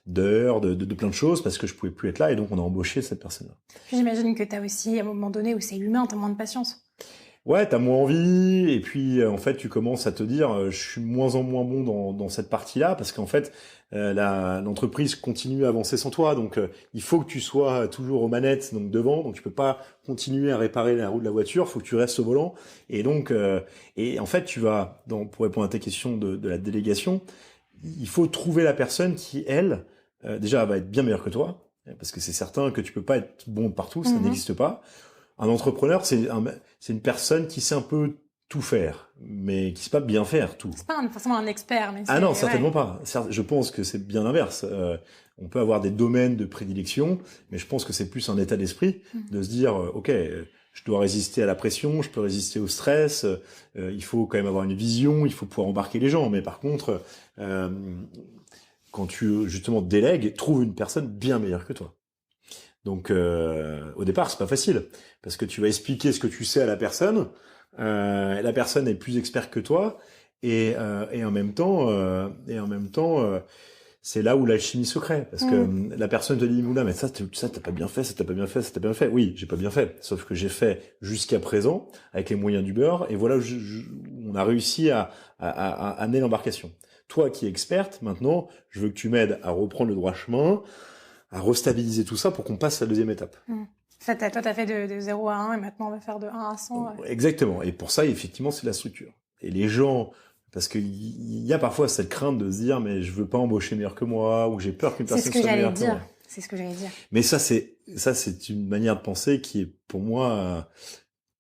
d'heures, de plein de choses, parce que je pouvais plus être là, et donc on a embauché cette personne-là. J'imagine que t'as aussi, à un moment donné où c'est humain, t'as moins de patience. Ouais, t'as moins envie, et puis en fait tu commences à te dire je suis de moins en moins bon dans cette partie-là, parce qu'en fait l'entreprise continue à avancer sans toi, donc il faut que tu sois toujours aux manettes, donc devant, donc tu peux pas continuer à réparer la roue de la voiture, faut que tu restes au volant, et donc et en fait tu vas, pour répondre à ta question de la délégation, il faut trouver la personne qui, elle, déjà va être bien meilleure que toi, parce que c'est certain que tu peux pas être bon partout, ça n'existe pas. Un entrepreneur, c'est une personne qui sait un peu tout faire, mais qui sait pas bien faire tout. C'est pas forcément un expert, mais Ah non, certainement pas. Je pense que c'est bien l'inverse. On peut avoir des domaines de prédilection, mais je pense que c'est plus un état d'esprit de se dire, ok, je dois résister à la pression, je peux résister au stress, il faut quand même avoir une vision, il faut pouvoir embarquer les gens. Mais par contre, quand tu justement délègues, trouve une personne bien meilleure que toi. Donc au départ c'est pas facile parce que tu vas expliquer ce que tu sais à la personne est plus experte que toi et en même temps c'est là où l'alchimie se crée parce que la personne te dit Moula mais ça t'as pas bien fait, ça t'as pas bien fait, ça t'as bien fait. Oui, j'ai pas bien fait, sauf que j'ai fait jusqu'à présent avec les moyens du beurre et voilà on a réussi à amener l'embarcation. Toi qui es experte, maintenant, je veux que tu m'aides à reprendre le droit chemin, à restabiliser tout ça pour qu'on passe à la deuxième étape. En fait, toi, t'as fait de 0 à 1 et maintenant on va faire de 1 à 100. Exactement. Et pour ça, effectivement, c'est la structure. Et les gens, parce qu'il y a parfois cette crainte de se dire, mais je veux pas embaucher meilleur que moi, ou j'ai peur qu'une personne soit meilleure que moi. C'est ce que j'allais dire. Mais ça, c'est une manière de penser qui est, pour moi,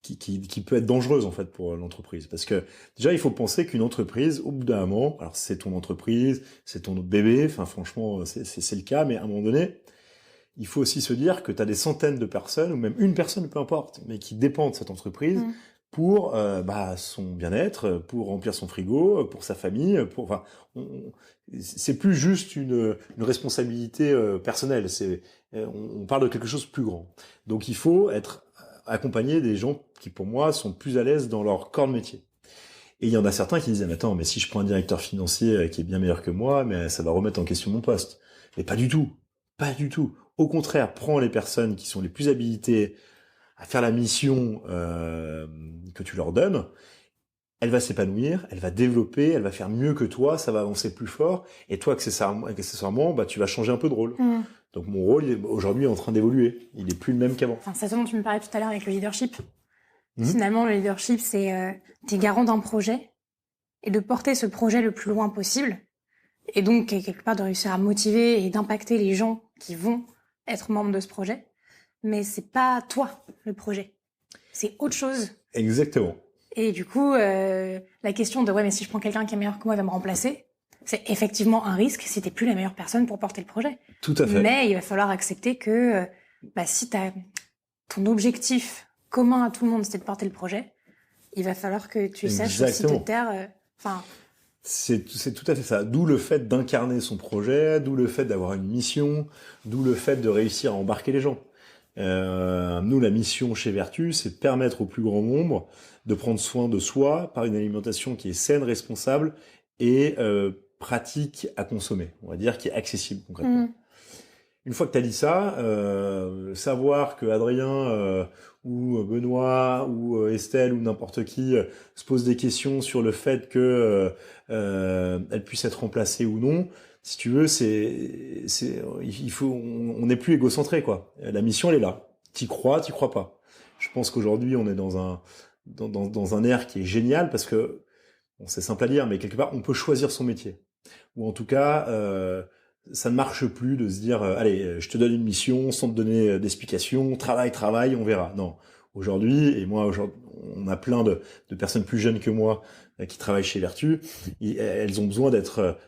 qui peut être dangereuse, en fait, pour l'entreprise. Parce que, déjà, il faut penser qu'une entreprise, au bout d'un moment, alors c'est ton entreprise, c'est ton bébé, enfin, franchement, c'est le cas, mais à un moment donné, il faut aussi se dire que tu as des centaines de personnes, ou même une personne, peu importe, mais qui dépendent de cette entreprise pour son bien-être, pour remplir son frigo, pour sa famille, c'est plus juste une responsabilité personnelle, on parle de quelque chose de plus grand. Donc il faut être accompagné des gens qui, pour moi, sont plus à l'aise dans leur corps de métier. Et il y en a certains qui disent « Mais attends, mais si je prends un directeur financier qui est bien meilleur que moi, mais ça va remettre en question mon poste. » Mais pas du tout. Pas du tout. Au contraire, prends les personnes qui sont les plus habilitées à faire la mission que tu leur donnes. Elle va s'épanouir, elle va développer, elle va faire mieux que toi, ça va avancer plus fort. Et toi, accessoirement, tu vas changer un peu de rôle. Donc mon rôle, aujourd'hui, est en train d'évoluer. Il est plus le même qu'avant. Enfin, c'est ça dont tu me parlais tout à l'heure avec le leadership. Finalement, le leadership, c'est t'es garant d'un projet et de porter ce projet le plus loin possible. Et donc, quelque part, de réussir à motiver et d'impacter les gens qui vont être membres de ce projet. Mais c'est pas toi, le projet. C'est autre chose. Exactement. Et du coup, la question de « ouais, mais si je prends quelqu'un qui est meilleur que moi, il va me remplacer », c'est effectivement un risque si t'es plus la meilleure personne pour porter le projet. Tout à fait. Mais il va falloir accepter que si ton objectif commun à tout le monde, c'était de porter le projet, il va falloir que tu saches aussi te taire. C'est tout à fait ça. D'où le fait d'incarner son projet, d'où le fait d'avoir une mission, d'où le fait de réussir à embarquer les gens. Nous, la mission chez Vertu, c'est de permettre au plus grand nombre de prendre soin de soi par une alimentation qui est saine, responsable et pratique à consommer. On va dire qui est accessible concrètement. Une fois que tu as dit ça, savoir que Adrien ou Benoît ou Estelle ou n'importe qui se pose des questions sur le fait que elle puisse être remplacée ou non, si tu veux, on n'est plus égocentré quoi. La mission elle est là. T'y crois pas. Je pense qu'aujourd'hui on est dans un air qui est génial parce que c'est simple à dire, mais quelque part on peut choisir son métier. Ou en tout cas ça ne marche plus de se dire allez, je te donne une mission sans te donner d'explications, travaille, on verra. Non. Aujourd'hui, et moi, on a plein de personnes plus jeunes que moi qui travaillent chez Vertu. Elles ont besoin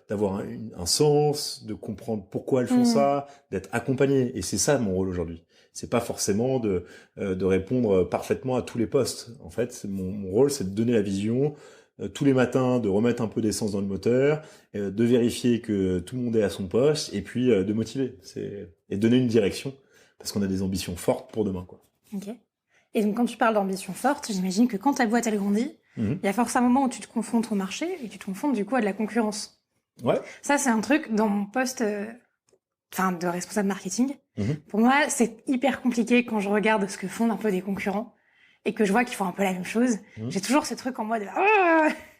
d'avoir un sens, de comprendre pourquoi elles font ça, d'être accompagnées. Et c'est ça mon rôle aujourd'hui. C'est pas forcément de répondre parfaitement à tous les postes. En fait, mon rôle, c'est de donner la vision, tous les matins de remettre un peu d'essence dans le moteur, de vérifier que tout le monde est à son poste, et puis de motiver, et donner une direction, parce qu'on a des ambitions fortes pour demain, quoi. Ok. Et donc quand tu parles d'ambition forte, j'imagine que quand ta boîte elle grandit, il y a forcément un moment où tu te confrontes au marché et tu te confrontes du coup à de la concurrence. Ouais. Ça c'est un truc dans mon poste, de responsable marketing. Pour moi c'est hyper compliqué quand je regarde ce que font un peu des concurrents. et que je vois qu'ils font un peu la même chose, j'ai toujours ce truc en mode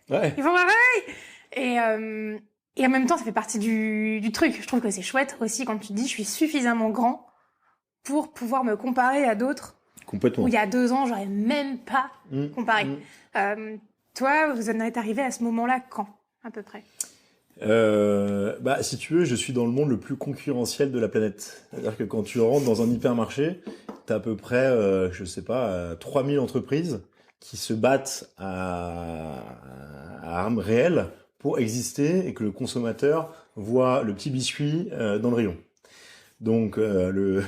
Ouais. ils font pareil. Et en même temps, ça fait partie du truc. Je trouve que c'est chouette aussi quand tu te dis je suis suffisamment grand pour pouvoir me comparer à d'autres. Complètement. Où il y a 2 ans, j'aurais même pas comparé. Toi, vous en êtes arrivé à ce moment-là quand, à peu près? Si tu veux, je suis dans le monde le plus concurrentiel de la planète. C'est-à-dire que quand tu rentres dans un hypermarché, t'as à peu près, 3000 entreprises qui se battent à armes réelles pour exister et que le consommateur voit le petit biscuit dans le rayon. Donc le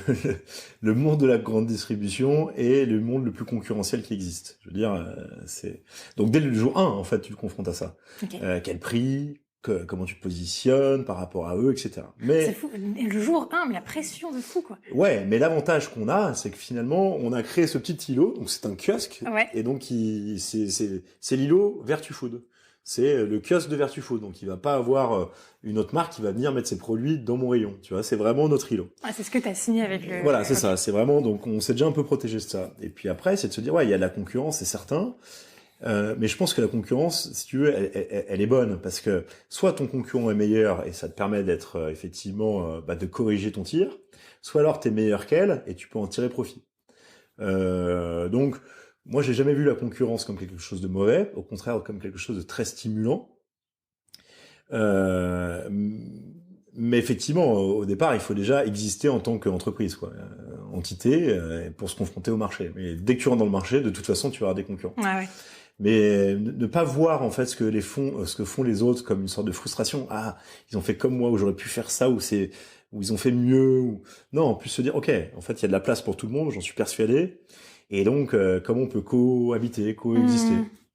monde de la grande distribution est le monde le plus concurrentiel qui existe. Je veux dire, c'est donc dès le jour 1, en fait, tu te confrontes à ça. Okay. Quel prix, comment tu te positionnes par rapport à eux, etc. Mais c'est fou. Le jour 1, mais la pression de fou, quoi. Ouais, mais l'avantage qu'on a, c'est que finalement, on a créé ce petit îlot. Donc c'est un kiosque, et donc c'est l'îlot Vertufood. C'est le kiosque de Vertufood, donc il va pas avoir une autre marque qui va venir mettre ses produits dans mon rayon, tu vois, c'est vraiment notre îlot. Ah, c'est ce que tu as signé avec le... Voilà, c'est ça, c'est vraiment, donc on s'est déjà un peu protégé de ça. Et puis après, c'est de se dire, ouais, il y a de la concurrence, c'est certain, mais je pense que la concurrence, si tu veux, elle est bonne, parce que soit ton concurrent est meilleur, et ça te permet d'être, effectivement, de corriger ton tir, soit alors t'es meilleur qu'elle, et tu peux en tirer profit. Donc, moi, j'ai jamais vu la concurrence comme quelque chose de mauvais, au contraire comme quelque chose de très stimulant. Mais effectivement, au départ, il faut déjà exister en tant qu'entreprise, quoi, entité, pour se confronter au marché. Mais dès que tu rentres dans le marché, de toute façon, tu auras des concurrents. Ouais. Mais ne pas voir en fait ce que font les autres comme une sorte de frustration. Ah, ils ont fait comme moi, ou j'aurais pu faire ça, ou ils ont fait mieux. Ou... Non, en plus se dire, ok, en fait, il y a de la place pour tout le monde, j'en suis persuadé. Et donc, comment on peut cohabiter, coexister.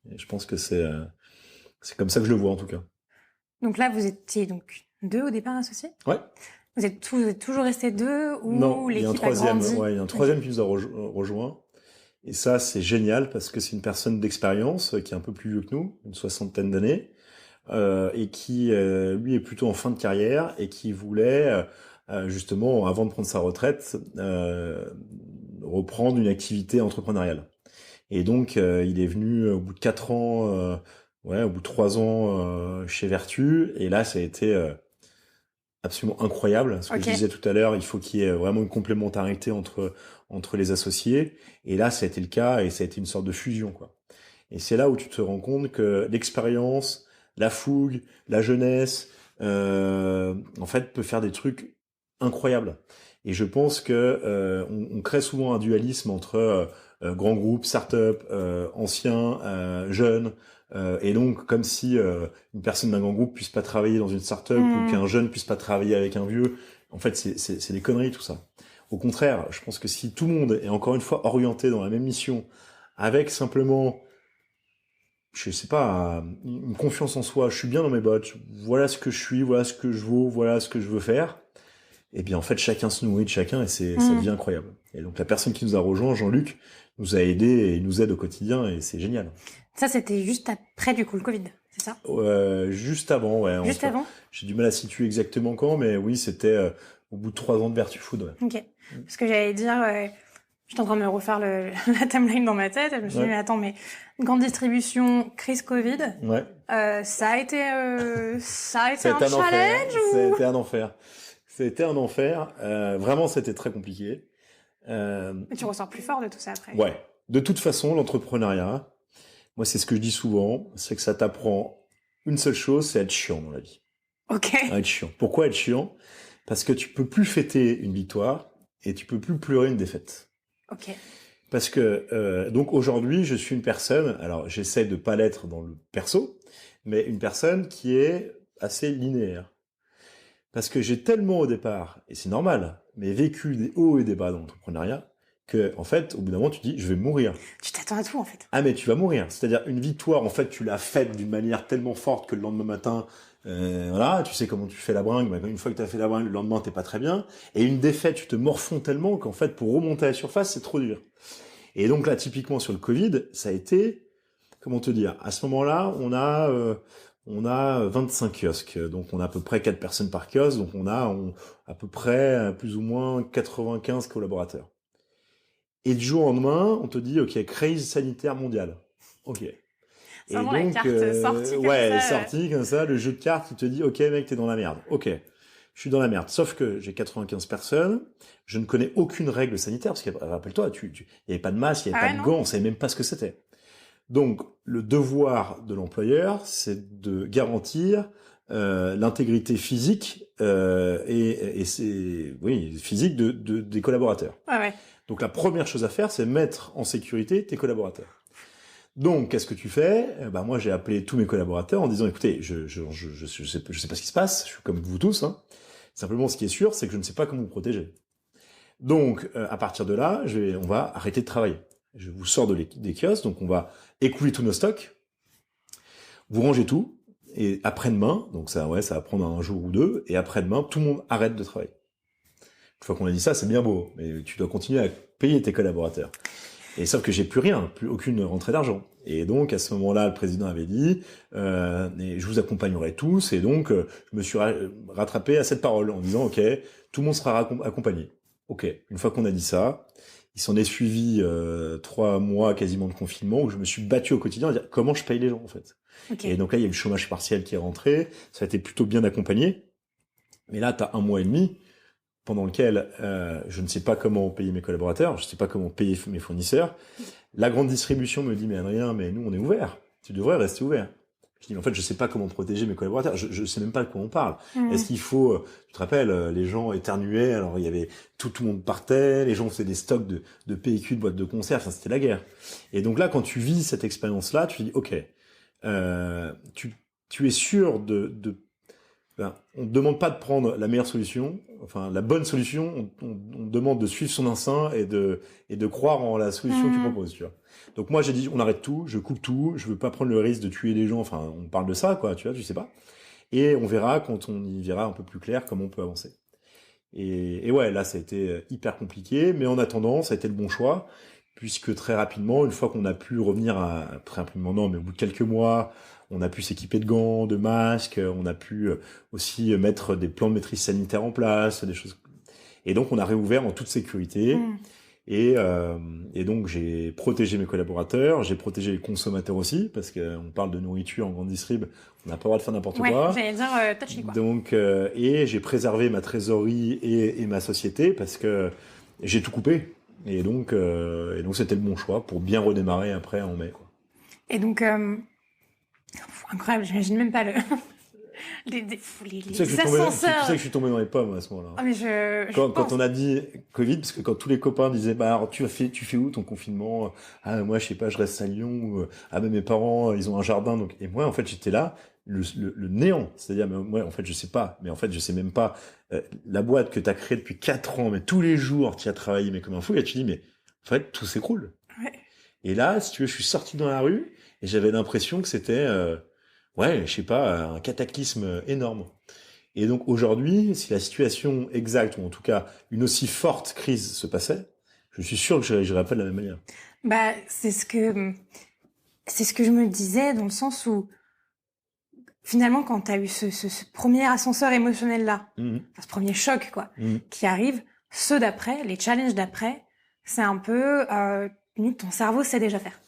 Et je pense que c'est comme ça que je le vois, en tout cas. Donc là, vous étiez donc 2 au départ associés? Ouais. Vous êtes toujours restés 2 ou non, l'équipe a grandi? Ouais, il y a un troisième qui nous a rejoint. Et ça, c'est génial parce que c'est une personne d'expérience qui est un peu plus vieux que nous, une 60aine d'années, et qui, lui, est plutôt en fin de carrière et qui voulait, justement, avant de prendre sa retraite, reprendre une activité entrepreneuriale. Et donc, il est venu au bout de 4 ans, au bout de 3 ans chez Vertu, et là, ça a été absolument incroyable. Ce que je disais tout à l'heure, il faut qu'il y ait vraiment une complémentarité entre les associés, et là, ça a été le cas, et ça a été une sorte de fusion, quoi. Et c'est là où tu te rends compte que l'expérience, la fougue, la jeunesse, en fait, peut faire des trucs incroyables. Et je pense que on crée souvent un dualisme entre grands groupes, start-up, anciens, jeunes, et donc comme si une personne d'un grand groupe puisse pas travailler dans une start-up ou qu'un jeune puisse pas travailler avec un vieux. En fait, c'est des conneries tout ça. Au contraire, je pense que si tout le monde est encore une fois orienté dans la même mission, avec simplement, je sais pas, une confiance en soi, je suis bien dans mes bottes, voilà ce que je suis, voilà ce que je vaux, voilà ce que je veux faire. Et bien en fait chacun se nourrit de chacun et ça devient incroyable. Et donc la personne qui nous a rejoint, Jean-Luc, nous a aidés et nous aide au quotidien et c'est génial. Ça c'était juste après du coup le Covid, c'est ça? Juste avant, ouais. Juste avant? J'ai du mal à situer exactement quand, mais oui, c'était au bout de 3 ans de Vertufood. Ouais. Ok. Parce que j'allais dire, j'étais en train de me refaire la timeline dans ma tête. Et je me suis dit, mais attends, mais grande distribution, crise Covid. Ouais. Ça a été un challenge ou... Ça a été un enfer. C'était un enfer. Vraiment, c'était très compliqué. Mais tu ressors plus fort de tout ça après. Ouais. De toute façon, l'entrepreneuriat, moi, c'est ce que je dis souvent, c'est que ça t'apprend une seule chose, c'est être chiant dans la vie. Ok. Être chiant. Pourquoi être chiant? Parce que tu peux plus fêter une victoire et tu peux plus pleurer une défaite. Ok. Parce que donc aujourd'hui, je suis une personne, alors j'essaie de pas l'être dans le perso, mais une personne qui est assez linéaire. Parce que j'ai tellement au départ, et c'est normal, mais vécu des hauts et des bas dans l'entrepreneuriat, que en fait, au bout d'un moment, tu dis, je vais mourir. Tu t'attends à tout en fait. Ah mais tu vas mourir. C'est-à-dire une victoire, en fait, tu l'as faite d'une manière tellement forte que le lendemain matin, voilà, tu sais comment tu fais la bringue, mais une fois que tu as fait la bringue, le lendemain, t'es pas très bien. Et une défaite, tu te morfonds tellement qu'en fait, pour remonter à la surface, c'est trop dur. Et donc là, typiquement sur le Covid, ça a été, comment te dire, à ce moment-là, on a 25 kiosques, donc on a à peu près 4 personnes par kiosque, donc on a à peu près plus ou moins 95 collaborateurs. Et du jour au lendemain, on te dit, OK, crise sanitaire mondiale. OK. C'est vraiment la carte sortie comme ça. Sortie comme ça, le jeu de cartes qui te dit, OK, mec, t'es dans la merde. OK, je suis dans la merde. Sauf que j'ai 95 personnes, je ne connais aucune règle sanitaire, parce que, rappelle-toi, il n'y avait pas de masque, il n'y avait pas de gants, on savait même pas ce que c'était. Donc, le devoir de l'employeur, c'est de garantir l'intégrité physique physique des collaborateurs. Ouais. Donc, la première chose à faire, c'est mettre en sécurité tes collaborateurs. Donc, qu'est-ce que tu fais? Moi, j'ai appelé tous mes collaborateurs en disant, écoutez, je sais pas ce qui se passe, je suis comme vous tous, hein. Simplement, ce qui est sûr, c'est que je ne sais pas comment vous protéger. Donc, à partir de là, on va arrêter de travailler. Je vous sors des kiosques, donc on va écouler tous nos stocks, vous rangez tout, et après-demain, donc ça va prendre un jour ou deux, et après-demain, tout le monde arrête de travailler. Une fois qu'on a dit ça, c'est bien beau, mais tu dois continuer à payer tes collaborateurs. Et sauf que j'ai plus rien, plus aucune rentrée d'argent. Et donc, à ce moment-là, le président avait dit, et je vous accompagnerai tous, et donc, je me suis rattrapé à cette parole, en disant, OK, tout le monde sera accompagné. OK, une fois qu'on a dit ça, il s'en est suivi 3 mois quasiment de confinement, où je me suis battu au quotidien à dire, comment je paye les gens, en fait. Okay. Et donc là, il y a eu le chômage partiel qui est rentré, ça a été plutôt bien accompagné. Mais là, t'as 1 mois et demi, pendant lequel je ne sais pas comment payer mes collaborateurs, je ne sais pas comment payer mes fournisseurs. La grande distribution me dit, mais Adrien, mais nous, on est ouvert. Tu devrais rester ouvert. Je dis, mais en fait, je ne sais pas comment protéger mes collaborateurs. Je ne sais même pas de quoi on parle. Est-ce qu'il faut... Tu te rappelles, les gens éternuaient, alors il y avait... Tout le monde partait, les gens faisaient des stocks de PQ, de boîtes de conserve, enfin, c'était la guerre. Et donc là, quand tu vis cette expérience-là, tu te dis, OK, tu es sûr on ne demande pas de prendre la meilleure solution, enfin la bonne solution, on demande de suivre son instinct et de croire en la solution qu'il propose, tu vois. Donc moi j'ai dit on arrête tout, je coupe tout, je veux pas prendre le risque de tuer les gens, enfin on parle de ça quoi, tu vois, tu sais pas. Et on verra quand on y verra un peu plus clair comment on peut avancer. Et ouais, là ça a été hyper compliqué, mais en attendant, ça a été le bon choix, puisque très rapidement, une fois qu'on a pu revenir très rapidement non, mais au bout de quelques mois, on a pu s'équiper de gants, de masques, on a pu aussi mettre des plans de maîtrise sanitaire en place, des choses. Et donc, on a réouvert en toute sécurité. Et donc, j'ai protégé mes collaborateurs, j'ai protégé les consommateurs aussi, parce qu'on parle de nourriture en grande distrib, on n'a pas le droit de faire n'importe quoi. Ouais, j'allais dire touchy quoi. Donc, et j'ai préservé ma trésorerie et ma société, parce que j'ai tout coupé. Et donc c'était le bon choix pour bien redémarrer après en mai, quoi. Et donc, incroyable, j'imagine même pas les ascenseurs. Tu sais que je suis tombé dans les pommes à ce moment-là. Ah, mais quand on a dit Covid, parce que quand tous les copains disaient, alors tu fais où ton confinement? Ah, moi, je sais pas, je reste à Lyon, ou, mais mes parents, ils ont un jardin, donc, et moi, en fait, j'étais là, le néant. C'est-à-dire, mais moi, en fait, je sais pas, mais en fait, je sais même pas, la boîte que t'as créée depuis 4 ans, mais tous les jours, tu as travaillé, mais comme un fou, et tu dis, mais, en fait, tout s'écroule. Ouais. Et là, si tu veux, je suis sorti dans la rue, et j'avais l'impression que c'était, je sais pas, un cataclysme énorme. Et donc aujourd'hui, si la situation exacte, ou en tout cas une aussi forte crise se passait, je suis sûr que je réagirais pas de la même manière. C'est ce que je me disais, dans le sens où finalement, quand tu as eu ce premier ascenseur émotionnel-là, ce premier choc quoi, qui arrive, ceux d'après, les challenges d'après, c'est un peu ton cerveau sait déjà faire.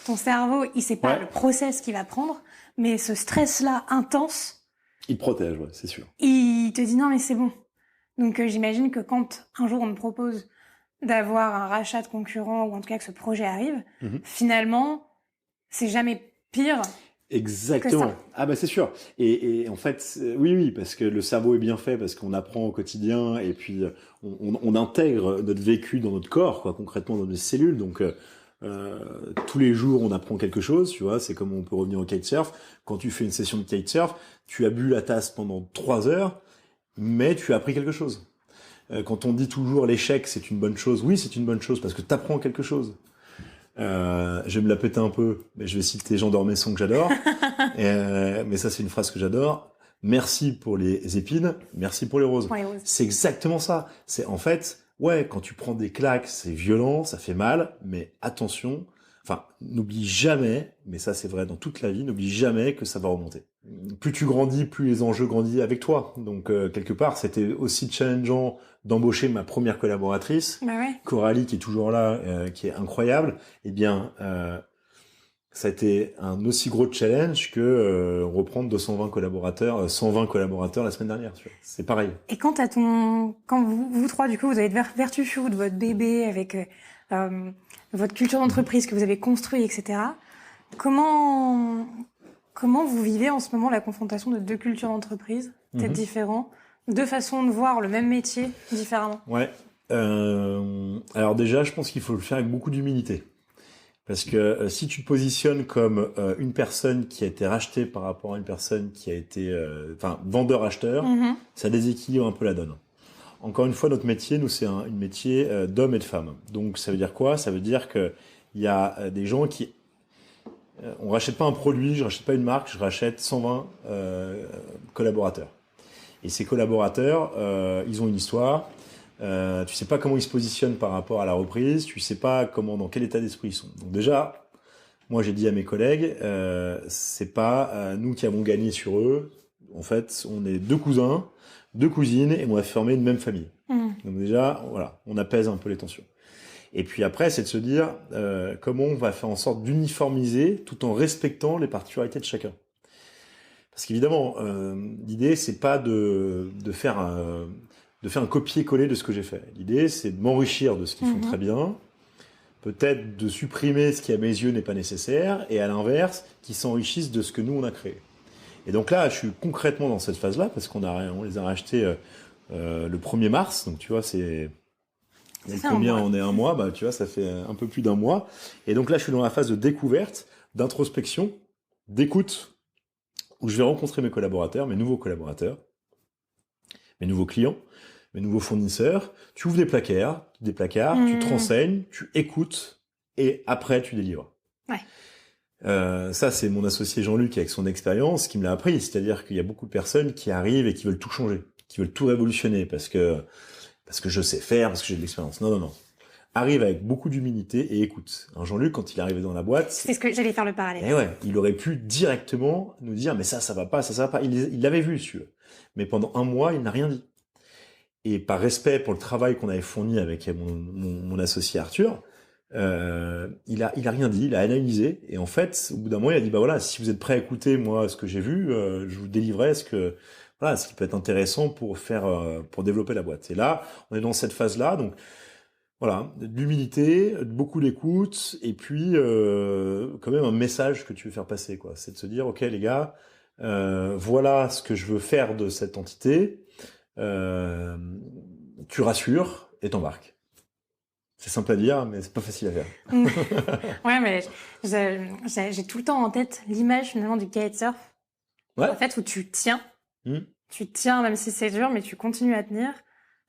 Ton cerveau, il sait pas le process qu'il va prendre, mais ce stress-là intense, il protège, ouais, c'est sûr. Il te dit non mais c'est bon. Donc j'imagine que quand un jour on me propose d'avoir un rachat de concurrent, ou en tout cas que ce projet arrive, finalement, c'est jamais pire. Exactement. Ah c'est sûr. Et en fait, oui, parce que le cerveau est bien fait, parce qu'on apprend au quotidien, et puis on intègre notre vécu dans notre corps, quoi, concrètement dans nos cellules. Donc tous les jours, on apprend quelque chose, tu vois. C'est comme on peut revenir au kitesurf. Quand tu fais une session de kitesurf, tu as bu la tasse pendant 3 heures, mais tu as appris quelque chose. Quand on dit toujours l'échec, c'est une bonne chose. Oui, c'est une bonne chose parce que tu apprends quelque chose. Je vais me la péter un peu, mais je vais citer Jean d'Ormesson que j'adore. Mais ça, c'est une phrase que j'adore. Merci pour les épines, merci pour les roses. C'est exactement ça. C'est en fait, quand tu prends des claques, c'est violent, ça fait mal, mais attention. enfin, n'oublie jamais, mais ça c'est vrai dans toute la vie, n'oublie jamais que ça va remonter. Plus tu grandis, plus les enjeux grandissent avec toi. Donc quelque part, c'était aussi challengeant d'embaucher ma première collaboratrice, Coralie, qui est toujours là, qui est incroyable. Eh bien, ça a été un aussi gros challenge que reprendre 120 collaborateurs la semaine dernière. Tu vois. C'est pareil. Et quand vous trois, du coup, vous avez vertu chou de votre bébé avec votre culture d'entreprise que vous avez construit, etc. Comment vous vivez en ce moment la confrontation de deux cultures d'entreprise, peut-être différents, deux façons de voir le même métier différemment? Ouais. Alors déjà, je pense qu'il faut le faire avec beaucoup d'humilité. Parce que si tu te positionnes comme une personne qui a été rachetée par rapport à une personne qui a été vendeur-acheteur, ça déséquilibre un peu la donne. Encore une fois, notre métier, nous, c'est un métier d'hommes et de femmes. Donc ça veut dire quoi? Ça veut dire que il y a des gens qui on rachète pas un produit, je rachète pas une marque, je rachète 120 collaborateurs. Et ces collaborateurs, ils ont une histoire. Tu sais pas comment ils se positionnent par rapport à la reprise, tu sais pas dans quel état d'esprit ils sont. Donc déjà, moi j'ai dit à mes collègues, c'est pas nous qui avons gagné sur eux. En fait, on est deux cousins, deux cousines, et on a formé une même famille. Donc déjà, voilà, on apaise un peu les tensions. Et puis après, c'est de se dire comment on va faire en sorte d'uniformiser tout en respectant les particularités de chacun. Parce qu'évidemment, l'idée c'est pas de faire un copier-coller de ce que j'ai fait. L'idée, c'est de m'enrichir de ce qu'ils font très bien, peut-être de supprimer ce qui, à mes yeux, n'est pas nécessaire, et à l'inverse, qu'ils s'enrichissent de ce que nous, on a créé. Et donc là, je suis concrètement dans cette phase-là, parce qu'on les a rachetés le 1er mars, donc tu vois, c'est... Combien on est un mois, bah tu vois, ça fait un peu plus d'un mois. Et donc là, je suis dans la phase de découverte, d'introspection, d'écoute, où je vais rencontrer mes collaborateurs, mes nouveaux collaborateurs, mes nouveaux clients, mes nouveaux fournisseurs. Tu ouvres des placards, tu te renseignes, tu écoutes, et après tu délivres. Ça, c'est mon associé Jean-Luc avec son expérience qui me l'a appris. C'est-à-dire qu'il y a beaucoup de personnes qui arrivent et qui veulent tout changer, qui veulent tout révolutionner parce que je sais faire, parce que j'ai de l'expérience. Non. Arrive avec beaucoup d'humilité et écoute. Alors Jean-Luc, quand il est arrivé dans la boîte... C'est ce que j'allais faire le parallèle. Et ouais, il aurait pu directement nous dire, mais ça va pas, ça va pas. Il l'avait vu, si tu veux. Mais pendant un mois, il n'a rien dit. Et par respect pour le travail qu'on avait fourni avec mon associé Arthur, il a rien dit, il a analysé. Et en fait, au bout d'un moment, il a dit, bah voilà, si vous êtes prêt à écouter, moi, ce que j'ai vu, je vous délivrerai ce qui peut être intéressant pour développer la boîte. Et là, on est dans cette phase-là, donc voilà, de l'humilité, beaucoup d'écoute, et puis quand même un message que tu veux faire passer, quoi. C'est de se dire, ok les gars, voilà ce que je veux faire de cette entité. Tu rassures et t'embarques. C'est simple à dire, mais c'est pas facile à faire. Ouais, mais j'ai tout le temps en tête l'image finalement du kitesurf. En fait, où tu tiens. Tu tiens, même si c'est dur, mais tu continues à tenir,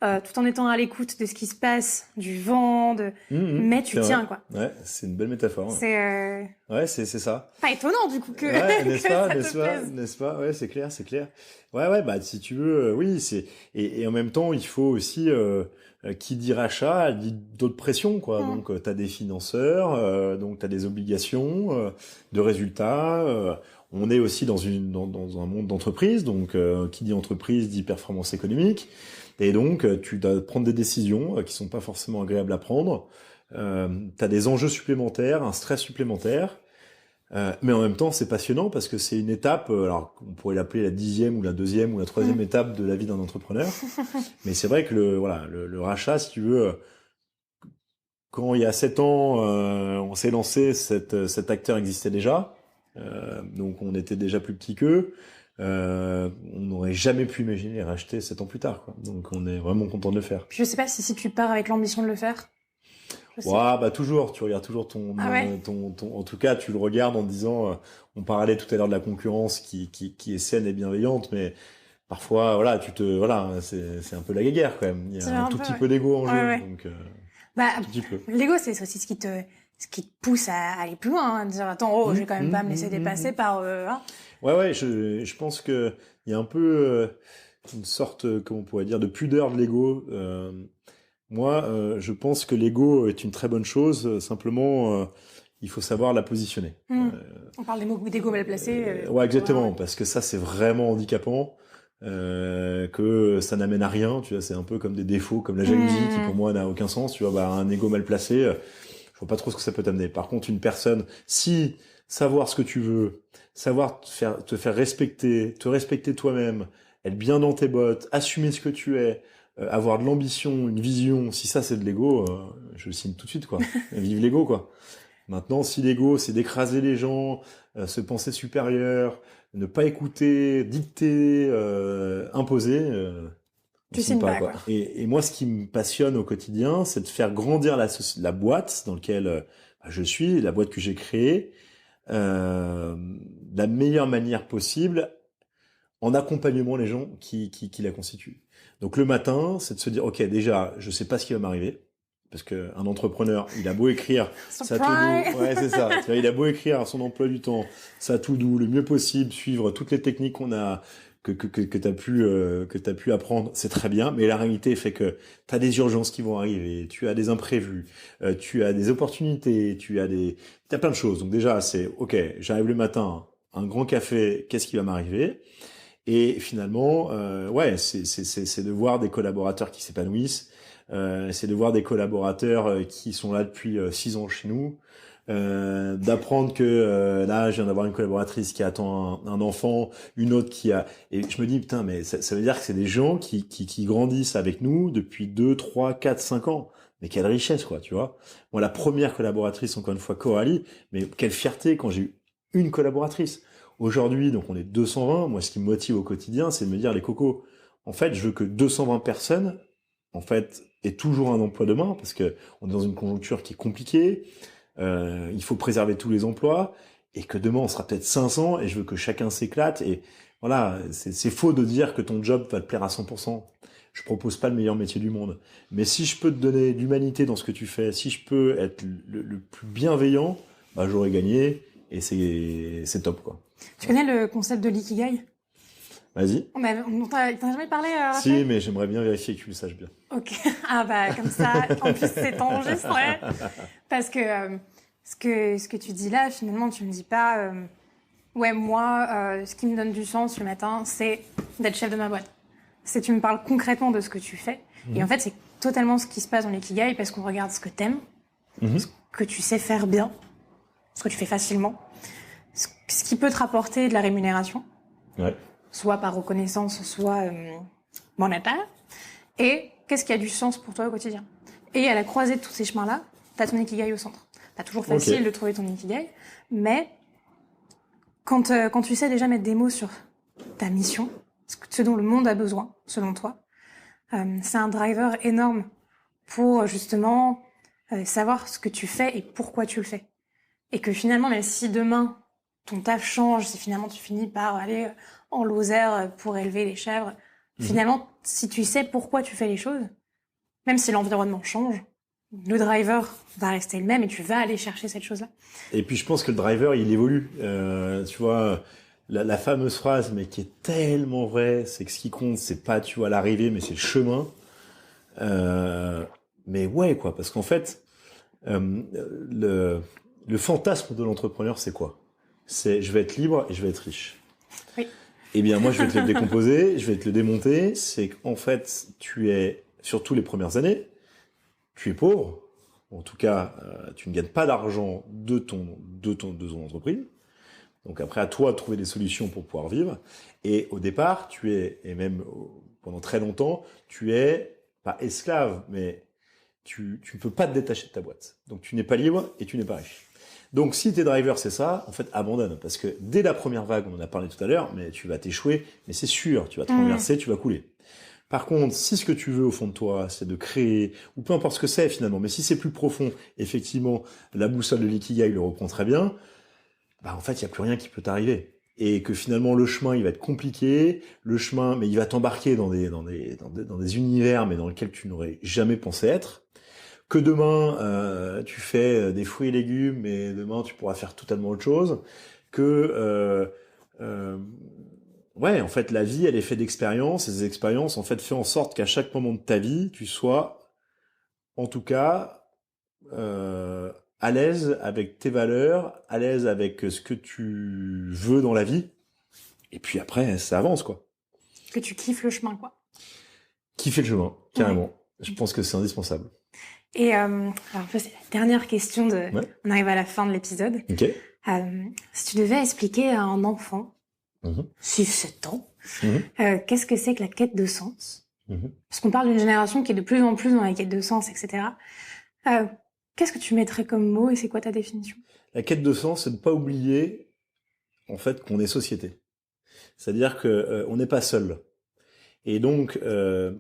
tout en étant à l'écoute de ce qui se passe, du vent, mais tu tiens, quoi. Ouais, c'est une belle métaphore. Ouais, c'est ça. Pas étonnant, du coup, que, ouais, que n'est-ce pas? Ouais, c'est clair. Ouais, bah, si tu veux, oui, et en même temps, il faut aussi, qui dit rachat, dit d'autres pressions, quoi. Donc, t'as des financeurs, donc t'as des obligations, de résultats, on est aussi dans un monde d'entreprise, donc qui dit entreprise dit performance économique, et donc tu dois prendre des décisions qui sont pas forcément agréables à prendre. T'as des enjeux supplémentaires, un stress supplémentaire, mais en même temps c'est passionnant parce que c'est une étape. Alors on pourrait l'appeler la 10e ou la 2e ou la 3e étape de la vie d'un entrepreneur, mais c'est vrai que le rachat, si tu veux. Quand il y a 7 ans, on s'est lancé, cet acteur existait déjà. Donc on était déjà plus petit qu'eux. On n'aurait jamais pu imaginer racheter 7 ans plus tard, quoi. Donc on est vraiment content de le faire. Je sais pas si tu pars avec l'ambition de le faire. Bah toujours, tu regardes toujours ton en tout cas tu le regardes en disant, on parlait tout à l'heure de la concurrence qui est saine et bienveillante, mais parfois c'est un peu la guéguerre quand même. Il y a un tout petit peu d'ego en jeu, donc l'ego c'est aussi ce qui te pousse à aller plus loin, à dire attends, je vais quand même pas me laisser dépasser par Ouais, je pense que il y a un peu une sorte, comment on pourrait dire, de pudeur de l'ego. Moi, je pense que l'ego est une très bonne chose. Simplement, il faut savoir la positionner. On parle d'ego mal placé. Ouais, exactement, parce que ça, c'est vraiment handicapant. Que ça n'amène à rien, tu vois, c'est un peu comme des défauts, comme la jalousie, qui pour moi n'a aucun sens, tu vois, bah, un ego mal placé, je vois pas trop ce que ça peut t'amener. Par contre, une personne, si savoir ce que tu veux, savoir te faire respecter, te respecter toi-même, être bien dans tes bottes, assumer ce que tu es, avoir de l'ambition, une vision, si ça c'est de l'ego, je le signe tout de suite, quoi. Vive l'ego, quoi. Maintenant, si l'ego, c'est d'écraser les gens, se penser supérieur, ne pas écouter, dicter, imposer, tu signes pas, quoi. Et moi, ce qui me passionne au quotidien, c'est de faire grandir la boîte dans laquelle je suis, la boîte que j'ai créée, de la meilleure manière possible, en accompagnement les gens qui la constituent. Donc le matin, c'est de se dire, ok, déjà, je sais pas ce qui va m'arriver. Parce que un entrepreneur, il a beau écrire sa to-do, ouais c'est ça. Tu vois, il a beau écrire son emploi du temps, sa to-do, le mieux possible, suivre toutes les techniques qu'on a que t'as pu apprendre, c'est très bien. Mais la réalité fait que t'as des urgences qui vont arriver, tu as des imprévus, tu as des opportunités, t'as plein de choses. Donc déjà c'est ok, j'arrive le matin, un grand café, qu'est-ce qui va m'arriver? Et finalement, ouais, c'est de voir des collaborateurs qui s'épanouissent. C'est de voir des collaborateurs qui sont là depuis 6 ans chez nous, d'apprendre que là je viens d'avoir une collaboratrice qui attend un enfant, une autre qui a, et je me dis putain mais ça veut dire que c'est des gens qui grandissent avec nous depuis 2, 3, 4, 5 ans. Mais quelle richesse, quoi, tu vois. Moi, la première collaboratrice, encore une fois, Coralie, mais quelle fierté quand j'ai eu une collaboratrice. Aujourd'hui, donc on est 220, moi ce qui me motive au quotidien, c'est de me dire les cocos, en fait je veux que 220 personnes en fait aient toujours un emploi demain, parce que on est dans une conjoncture qui est compliquée, il faut préserver tous les emplois, et que demain on sera peut-être 500, et je veux que chacun s'éclate, et voilà, c'est faux de dire que ton job va te plaire à 100%. Je propose pas le meilleur métier du monde, mais si je peux te donner l'humanité dans ce que tu fais, si je peux être le plus bienveillant, bah j'aurais gagné, et c'est top, quoi. Tu connais le concept de l'ikigai? Vas-y. On t'a jamais parlé, Raphaël? Si, mais j'aimerais bien vérifier que tu le saches bien. Ok. Ah bah comme ça, en plus c'est enregistré. Parce que ce que tu dis là, finalement, tu me dis pas ouais, moi, ce qui me donne du sens le matin, c'est d'être chef de ma boîte. C'est tu me parles concrètement de ce que tu fais. Et en fait, c'est totalement ce qui se passe dans l'ikigai, parce qu'on regarde ce que t'aimes, ce que tu sais faire bien, ce que tu fais facilement, ce qui peut te rapporter de la rémunération. Ouais. Soit par reconnaissance, soit monétaire. Et qu'est-ce qui a du sens pour toi au quotidien? Et à la croisée de tous ces chemins-là, t'as ton ikigai au centre. T'as toujours facile de trouver ton ikigai, mais quand tu sais déjà mettre des mots sur ta mission, ce dont le monde a besoin, selon toi, c'est un driver énorme pour justement savoir ce que tu fais et pourquoi tu le fais. Et que finalement, même si demain ton taf change, si finalement tu finis par aller en Lozère pour élever les chèvres, finalement, si tu sais pourquoi tu fais les choses, même si l'environnement change, le driver va rester le même et tu vas aller chercher cette chose-là. Et puis je pense que le driver, il évolue. Tu vois, la fameuse phrase, mais qui est tellement vraie, c'est que ce qui compte, c'est pas, tu vois, l'arrivée, mais c'est le chemin. Mais ouais, quoi, parce qu'en fait, le fantasme de l'entrepreneur, c'est quoi? C'est je vais être libre et je vais être riche. Oui. Eh bien, moi, je vais te le décomposer, je vais te le démonter. C'est qu'en fait, tu es, surtout les premières années, tu es pauvre. En tout cas, tu ne gagnes pas d'argent de ton entreprise. Donc après, à toi de trouver des solutions pour pouvoir vivre. Et au départ, tu es, et même pendant très longtemps, tu es pas esclave, mais tu ne peux pas te détacher de ta boîte. Donc tu n'es pas libre et tu n'es pas riche. Donc si tes drivers c'est ça, en fait abandonne, parce que dès la première vague, on en a parlé tout à l'heure, mais tu vas t'échouer, mais c'est sûr, tu vas te renverser, tu vas couler. Par contre, si ce que tu veux au fond de toi, c'est de créer, ou peu importe ce que c'est finalement, mais si c'est plus profond, effectivement, la boussole de l'ikigai le reprend très bien, bah en fait, il y a plus rien qui peut t'arriver. Et que finalement le chemin il va être compliqué, le chemin, mais il va t'embarquer dans des univers mais dans lesquels tu n'aurais jamais pensé être. Que demain tu fais des fruits et légumes, mais demain tu pourras faire totalement autre chose. Que ouais, en fait la vie elle est faite d'expériences, et ces expériences en fait fait en sorte qu'à chaque moment de ta vie tu sois, en tout cas, à l'aise avec tes valeurs, à l'aise avec ce que tu veux dans la vie. Et puis après, ça avance, quoi. Que tu kiffes le chemin, quoi. Kiffer le chemin, carrément. Je pense que c'est indispensable. Et alors, c'est la dernière question Ouais. On arrive à la fin de l'épisode. Ok. Si tu devais expliquer à un enfant, Mhm. 6-7 ans, Mhm. qu'est-ce que c'est que la quête de sens? Mhm. Parce qu'on parle d'une génération qui est de plus en plus dans la quête de sens, etc. Qu'est-ce que tu mettrais comme mot et c'est quoi ta définition? La quête de sens, c'est de ne pas oublier, en fait, qu'on est société. C'est-à-dire que on n'est pas seul. Et donc,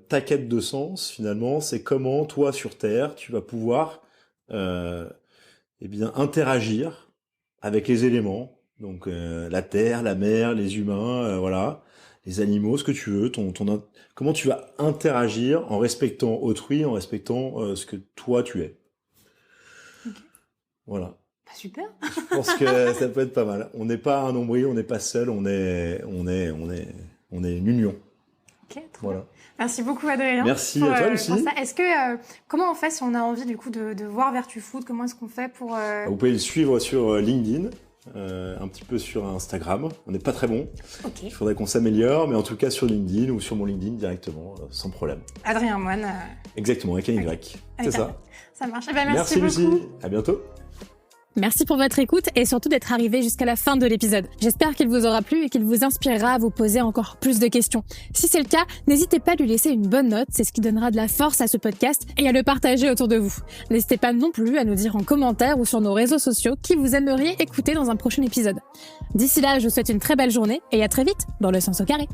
ta quête de sens, finalement, c'est comment, toi, sur Terre, tu vas pouvoir eh bien, interagir avec les éléments. Donc, la Terre, la mer, les humains, voilà, les animaux, ce que tu veux. Comment tu vas interagir en respectant autrui, en respectant ce que toi, tu es. Okay. Voilà. Super. Je pense que ça peut être pas mal. On n'est pas un nombril, on n'est pas seul, on est une union. Ok, trop Voilà. bien. Merci beaucoup Adrien. Merci à toi Lucie. Est-ce que comment on fait si on a envie du coup de voir VertuFood? Comment est-ce qu'on fait pour Vous pouvez le suivre sur LinkedIn, un petit peu sur Instagram. On n'est pas très bon. Ok. Il faudrait qu'on s'améliore, mais en tout cas sur LinkedIn ou sur mon LinkedIn directement, sans problème. Adrien Moine. Exactement, avec un Y. Okay. C'est ça. Ça marche. Eh ben, merci beaucoup. Lucie. À bientôt. Merci pour votre écoute et surtout d'être arrivé jusqu'à la fin de l'épisode. J'espère qu'il vous aura plu et qu'il vous inspirera à vous poser encore plus de questions. Si c'est le cas, n'hésitez pas à lui laisser une bonne note, c'est ce qui donnera de la force à ce podcast et à le partager autour de vous. N'hésitez pas non plus à nous dire en commentaire ou sur nos réseaux sociaux qui vous aimeriez écouter dans un prochain épisode. D'ici là, je vous souhaite une très belle journée et à très vite dans le sens au carré.